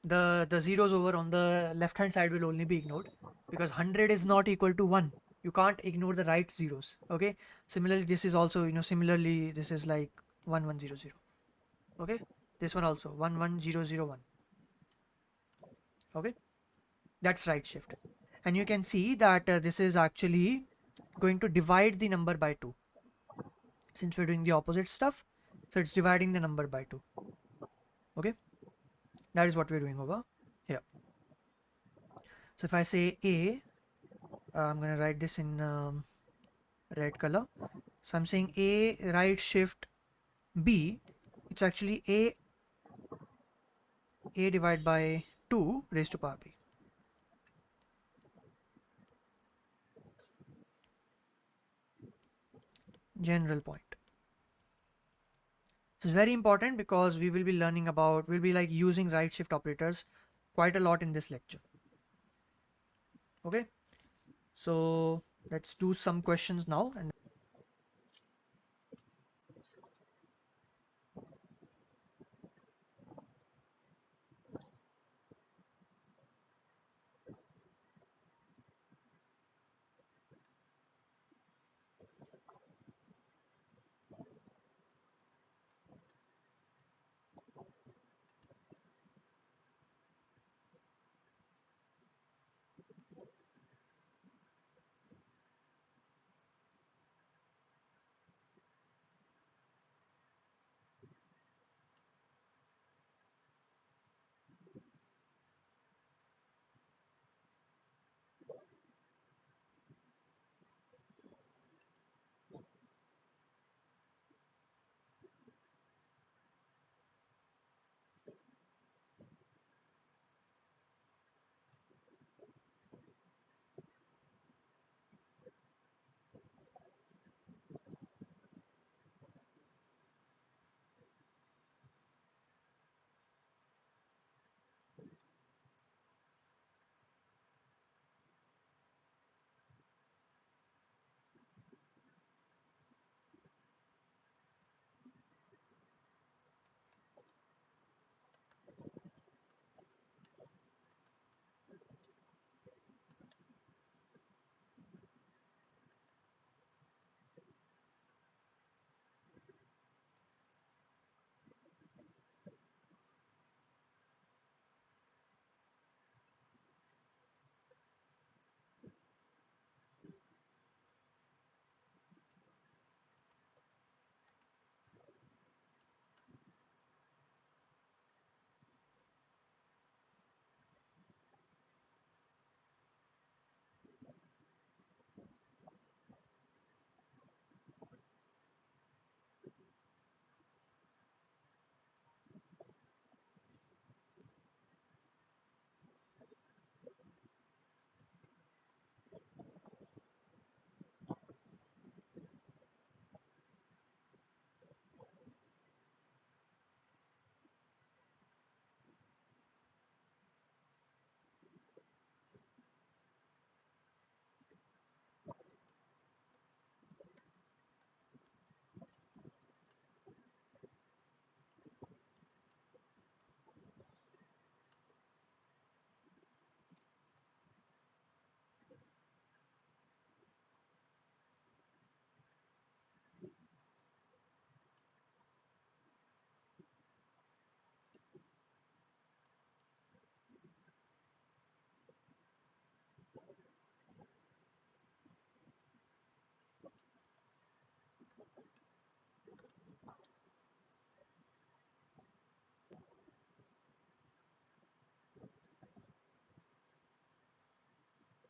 the zeros over on the left hand side will only be ignored because 100 is not equal to 1. You can't ignore the right zeros. Okay. Similarly, this is also, you know, similarly this is like 1100. Okay. This one also 11001. Okay. That's right shift. And you can see that this is actually going to divide the number by 2 since we're doing the opposite stuff. So it's dividing the number by 2. Okay. That is what we're doing over here. So if I say A, I'm going to write this in red color. So I'm saying A right shift B. It's actually A divided by 2 raised to power B. General point. So it's very important because we will be learning about, we'll be like using right shift operators quite a lot in this lecture. Okay. So let's do some questions now. And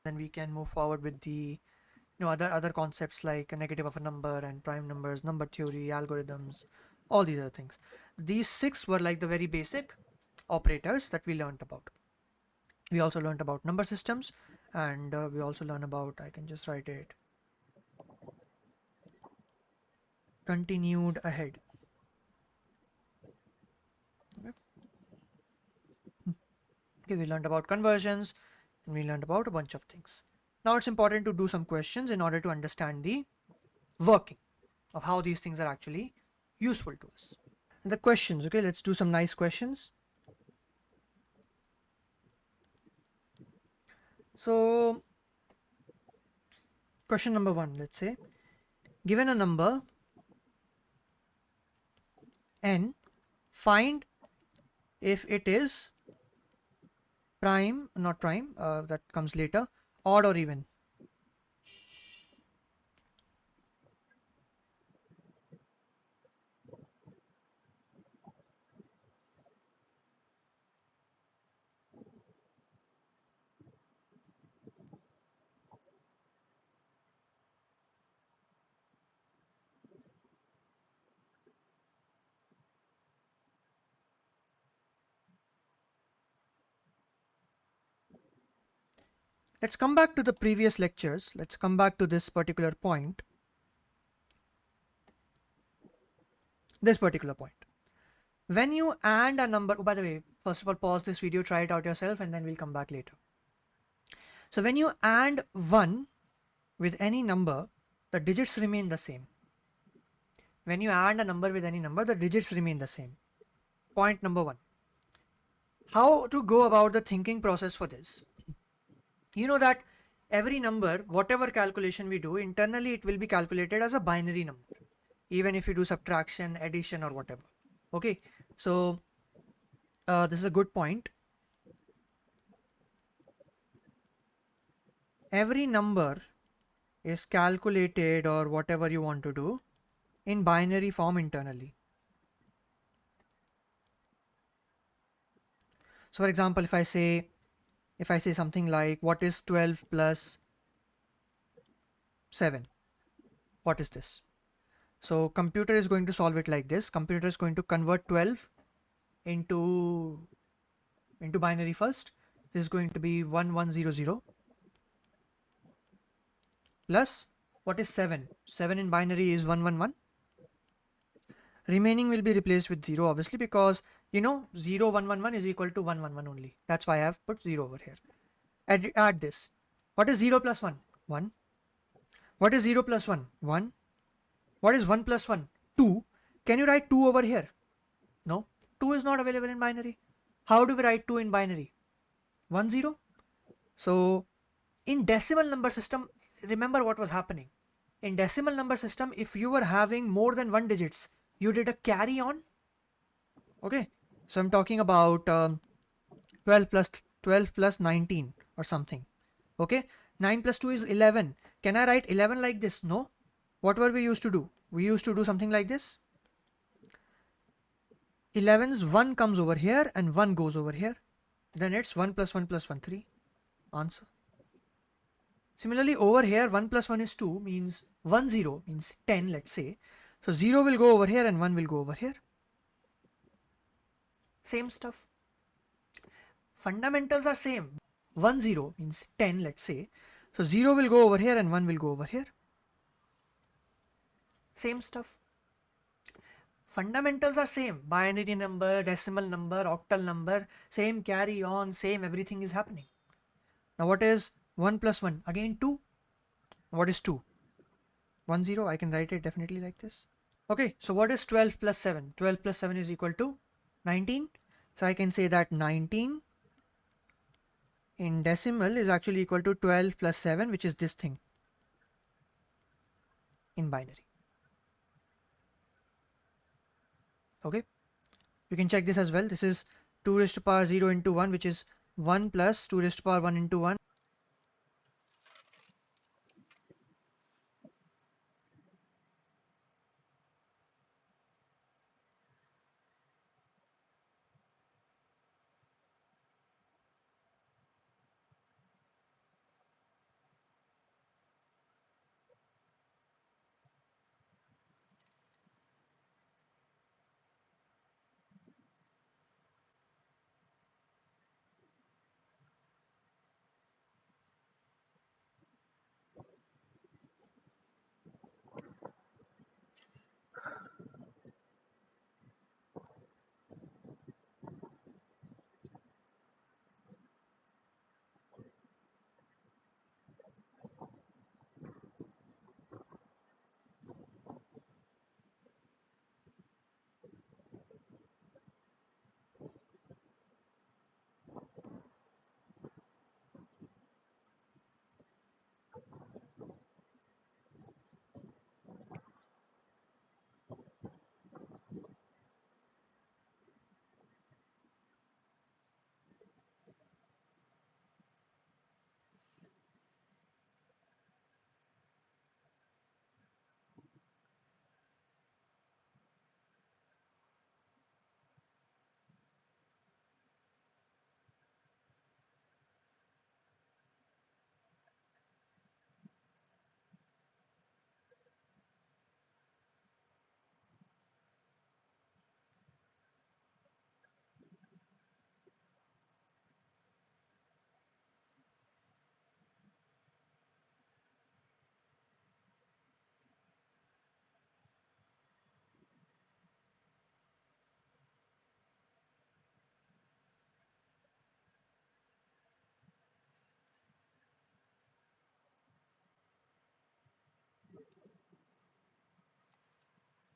then we can move forward with the, you know, other concepts like a negative of a number and prime numbers, number theory, algorithms, all these other things. These 6 were like the very basic operators that we learned about. We also learned about number systems and we also learn about, I can just write it, continued ahead. Okay, okay, we learned about conversions and we learned about a bunch of things. Now it's important to do some questions in order to understand the working of how these things are actually useful to us. And the questions, okay, let's do some nice questions. So question number 1, let's say, given a number n, find if it is prime, not prime, that comes later, odd or even. Let's come back to the previous lectures. Let's come back to this particular point. This particular point. When you add a number, oh, by the way, first of all, pause this video, try it out yourself, and then we'll come back later. So when you add 1 with any number, the digits remain the same. When you add a number with any number, the digits remain the same. Point number 1. How to go about the thinking process for this? You know that every number, whatever calculation we do, internally it will be calculated as a binary number, even if you do subtraction, addition, or whatever. Okay, so this is a good point. Every number is calculated, or whatever you want to do, in binary form internally. So for example, if I say something like, what is 12 plus 7? What is this? So computer is going to solve it like this. Computer is going to convert 12 into binary first. This is going to be 1100 plus, what is 7? 7 in binary is 111. Remaining will be replaced with 0, obviously, because you know 0 111 is equal to 111 only. That's why I have put 0 over here. Add this. What is 0 plus 1? 1. What is 0 plus 1? 1. What is 1 plus 1? 2. Can you write 2 over here? No. 2 is not available in binary. How do we write 2 in binary? 1 0. So in decimal number system, remember what was happening. In decimal number system, if you were having more than 1 digits, you did a carry on. Okay, so I'm talking about 12 plus 19 or something. Okay, 9 plus 2 is 11. Can I write 11 like this? No. What were we used to do? We used to do something like this. 11's 1 comes over here and 1 goes over here. Then it's 1 plus 1 plus 1, 3. Answer. Similarly, over here 1 plus 1 is 2, means 1 0 means 10, let's say. So 0 will go over here and 1 will go over here. Same stuff. Fundamentals are same. 1 0 means 10, let's say. So 0 will go over here and 1 will go over here. Same stuff. Fundamentals are same. Binary number, decimal number, octal number, same carry on, same everything is happening. Now what is 1 plus 1? Again 2. What is 2? 1 0. I can write it definitely like this. Okay, so what is 12 plus 7? 12 plus 7 is equal to 19. So I can say that 19 in decimal is actually equal to 12 plus 7, which is this thing in binary. Okay, you can check this as well. This is 2 raised to power 0 into 1, which is 1 plus 2 raised to power 1 into 1.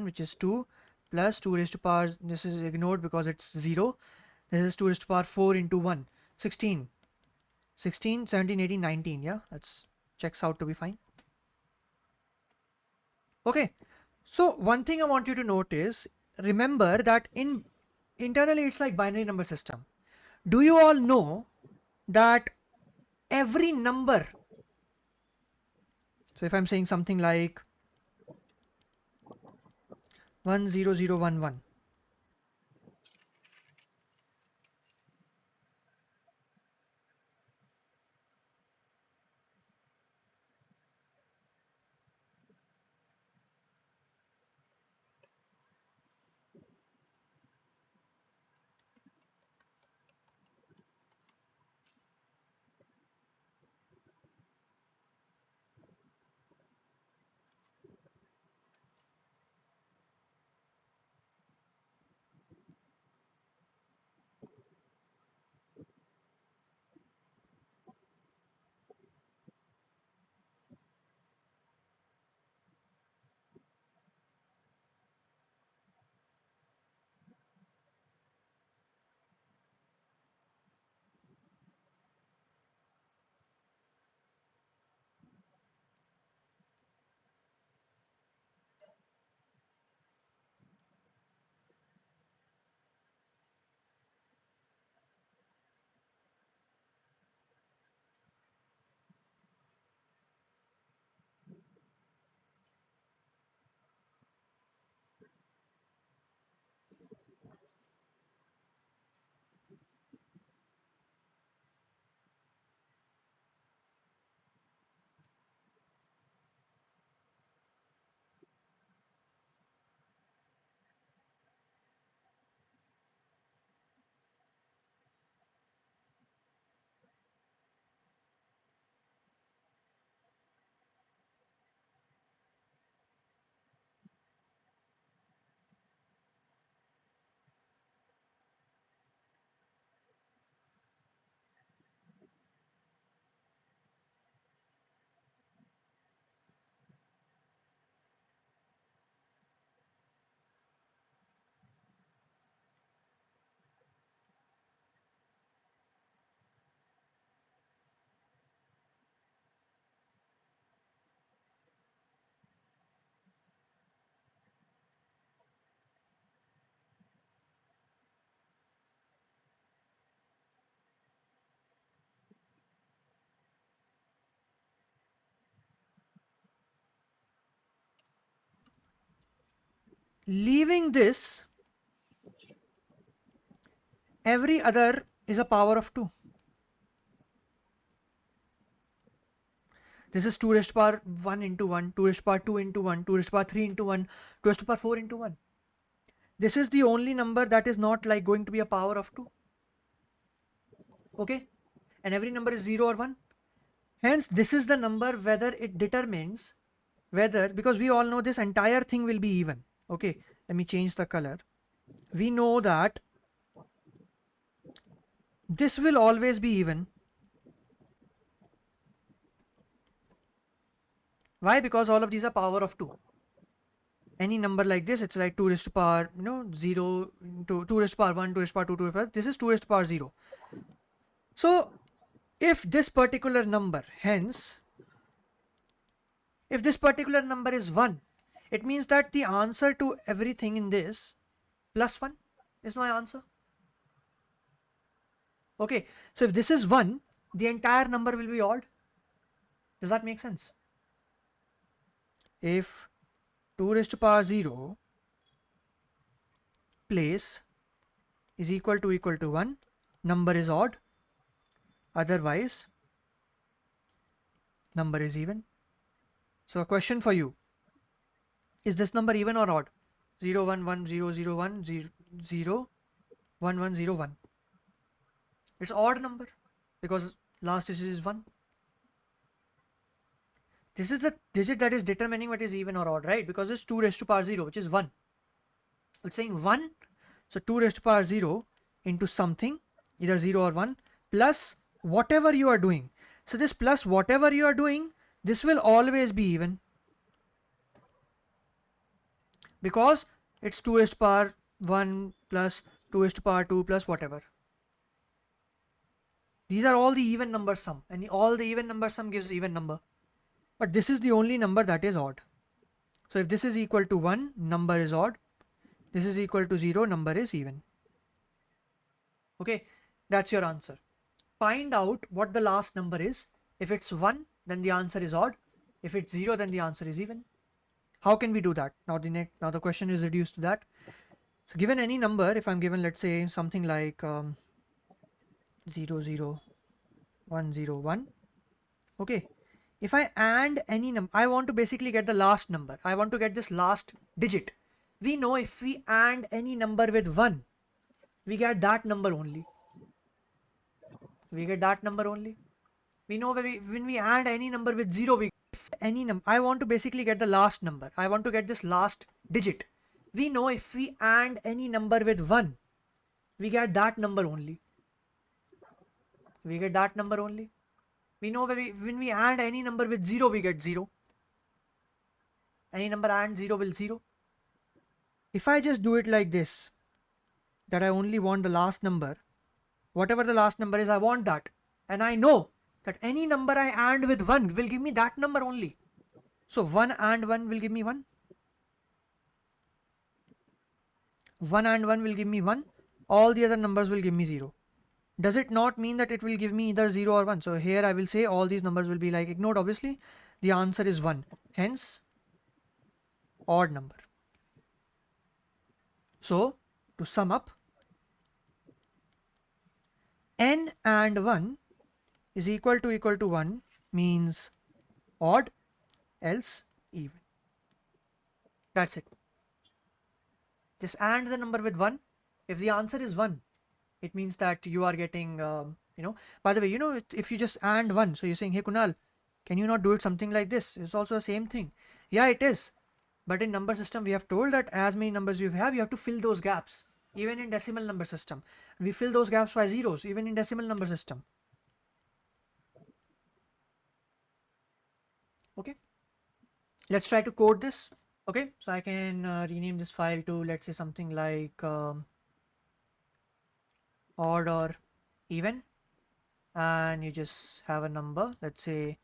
which is 2 plus 2 raised to power, this is ignored because it's 0. This is 2 raised to power 4 into 1, 16. 16, 17, 18, 19, yeah, that checks out to be fine. Okay, so one thing I want you to note is, remember that internally it's like binary number system. Do you all know that every number, so if I'm saying something like 10011, leaving this, every other is a power of 2. This is 2 raised to power 1 into 1, 2 raised to power 2 into 1, 2 raised to power 3 into 1, 2 raised to power 4 into 1. This is the only number that is not like going to be a power of 2. Okay, and every number is 0 or 1. Hence, this is the number whether it determines whether, because we all know this entire thing will be even. Okay, let me change the color. We know that this will always be even. Why? Because all of these are power of 2. Any number like this, it's like 2 raised to power, 0 into 2 raised to power 1, 2 raised to power 2, 2 raised to power. This is 2 raised to power 0. So, if this particular number, hence, if this particular number is 1, it means that the answer to everything in this plus 1 is my answer. Okay, so if this is 1, the entire number will be odd. Does that make sense? If 2 raised to power 0 place is equal to 1, number is odd. Otherwise, number is even. So a question for you. Is this number even or odd? 0, 1, 1, 0, 0, 1, 0, 0, 1, 1, 0, 1. It's odd number because last digit is 1. This is the digit that is determining what is even or odd, right? Because it's 2 raised to power 0, which is 1. It's saying 1. So 2 raised to power 0 into something, either 0 or 1, plus whatever you are doing. So this plus whatever you are doing, this will always be even. because it's 2 raised to power 1 plus 2 raised to power 2 plus whatever. These are all the even number sum, and all the even number sum gives even number. But this is the only number that is odd. So if this is equal to 1, number is odd. This is equal to 0, number is even. Okay, that's your answer. Find out what the last number is. If it's 1, then the answer is odd. If it's 0, then the answer is even. How can we do that? Now the question is reduced to that. So given any number, if I'm given, let's say, something like 0, 0, 1, 0, 1. Okay, if I AND any number, I want to basically get the last number. I want to get this last digit. We know if we AND any number with 1, we get that number only. We get that number only. We know when we AND any number with 0, we get any number. I want to basically get the last number. I want to get this last digit. We know if we AND any number with 1, we get that number only. We get that number only. We know when we AND any number with 0, we get 0. Any number AND 0 will 0. If I just do it like this, that I only want the last number, whatever the last number is, I want that. And I know that any number I AND with 1 will give me that number only. So 1 and 1 will give me 1. 1 and 1 will give me 1. All the other numbers will give me 0. Does it not mean that it will give me either 0 or 1? So here I will say all these numbers will be like ignored, obviously. The answer is 1. Hence, odd number. So to sum up, n and 1 is equal to 1 means odd, else even. That's it. Just AND the number with 1. If the answer is 1, it means that you are getting, by the way, if you just AND 1, so you're saying, hey Kunal, can you not do it something like this? It's also the same thing. Yeah, it is. But in number system, we have told that as many numbers you have to fill those gaps. Even in decimal number system, we fill those gaps by zeros, even in decimal number system. Okay, let's try to code this. Okay, so I can rename this file to, let's say, something like odd or even, and you just have a number. Let's say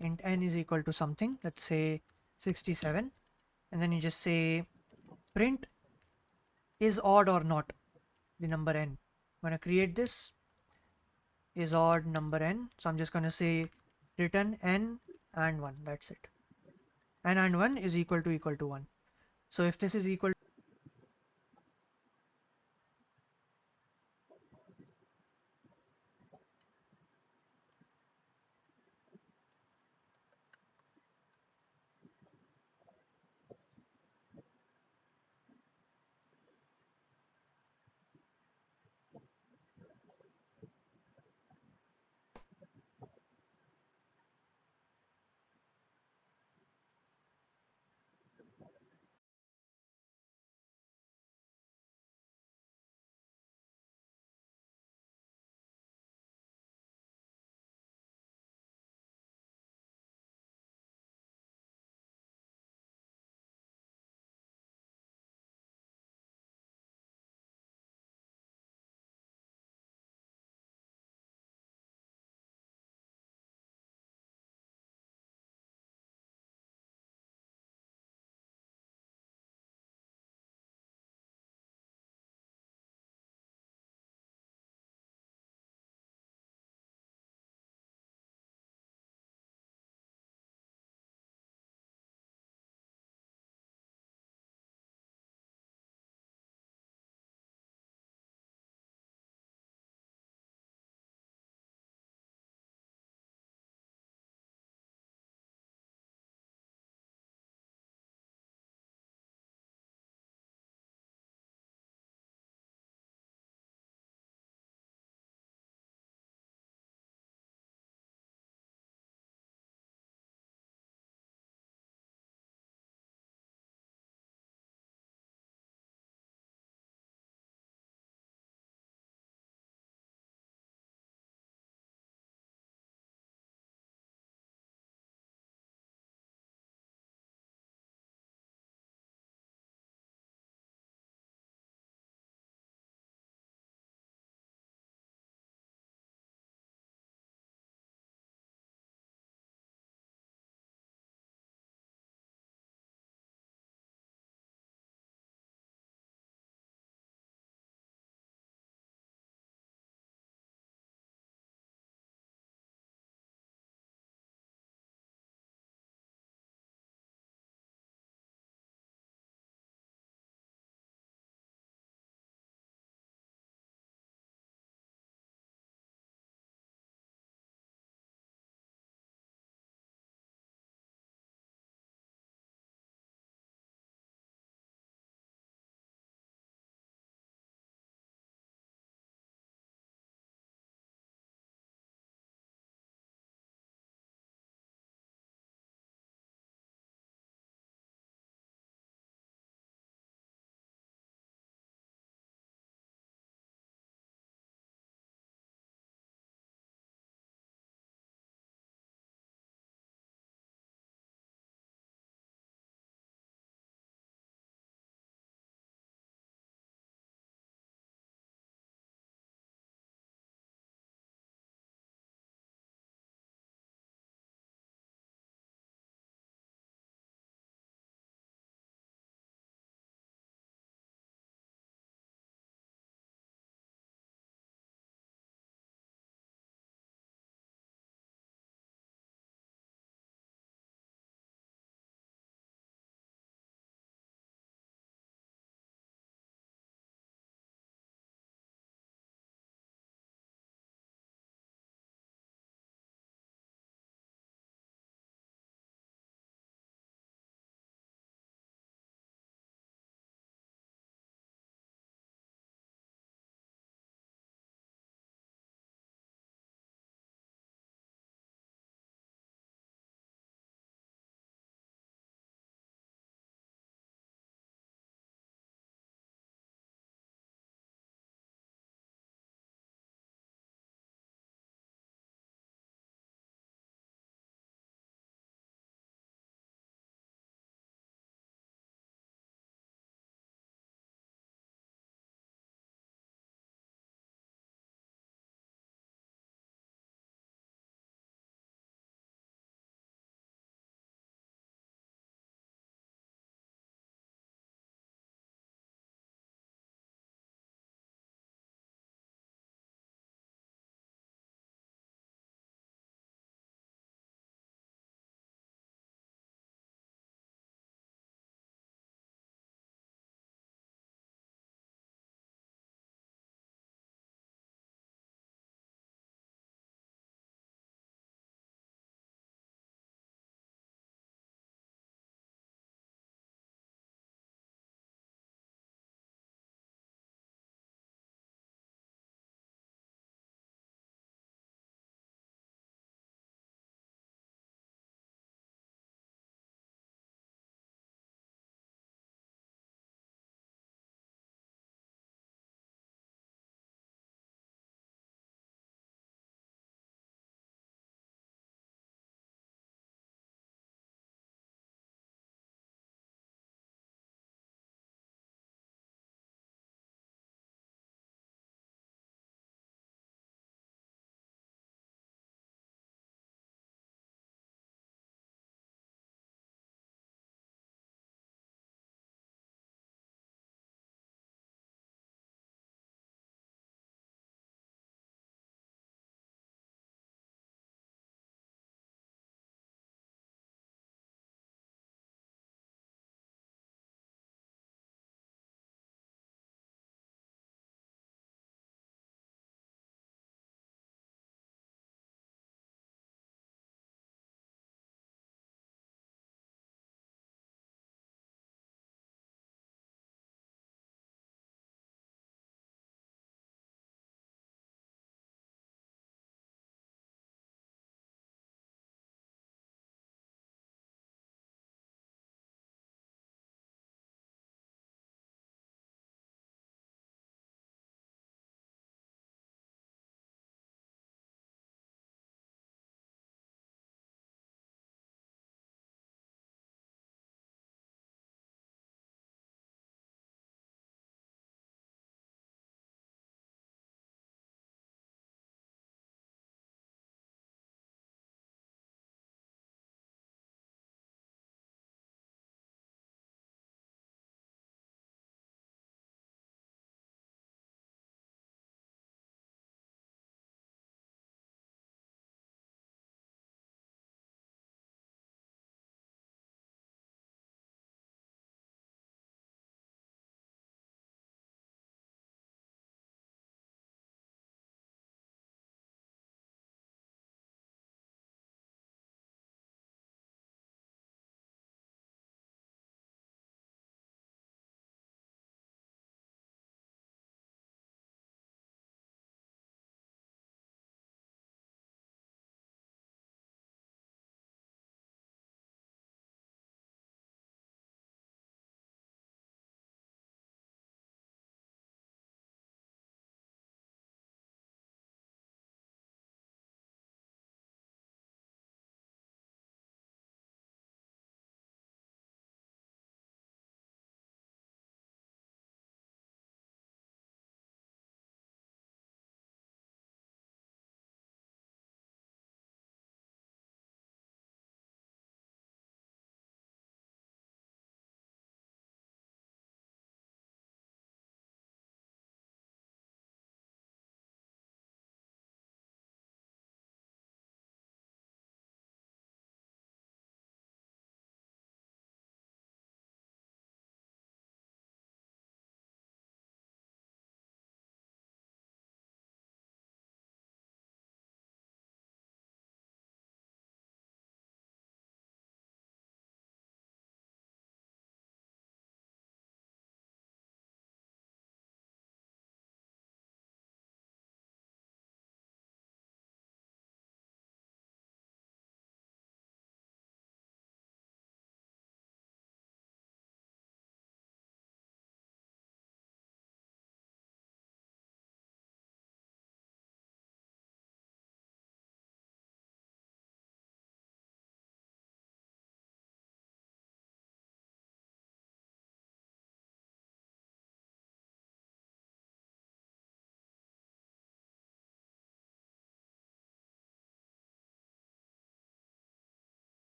int n is equal to something, let's say 67, and then you just say print is odd or not the number n. I'm going to create this is odd number n, so I'm just going to say return n and 1. That's it. N and 1 is equal to 1. So if this is equal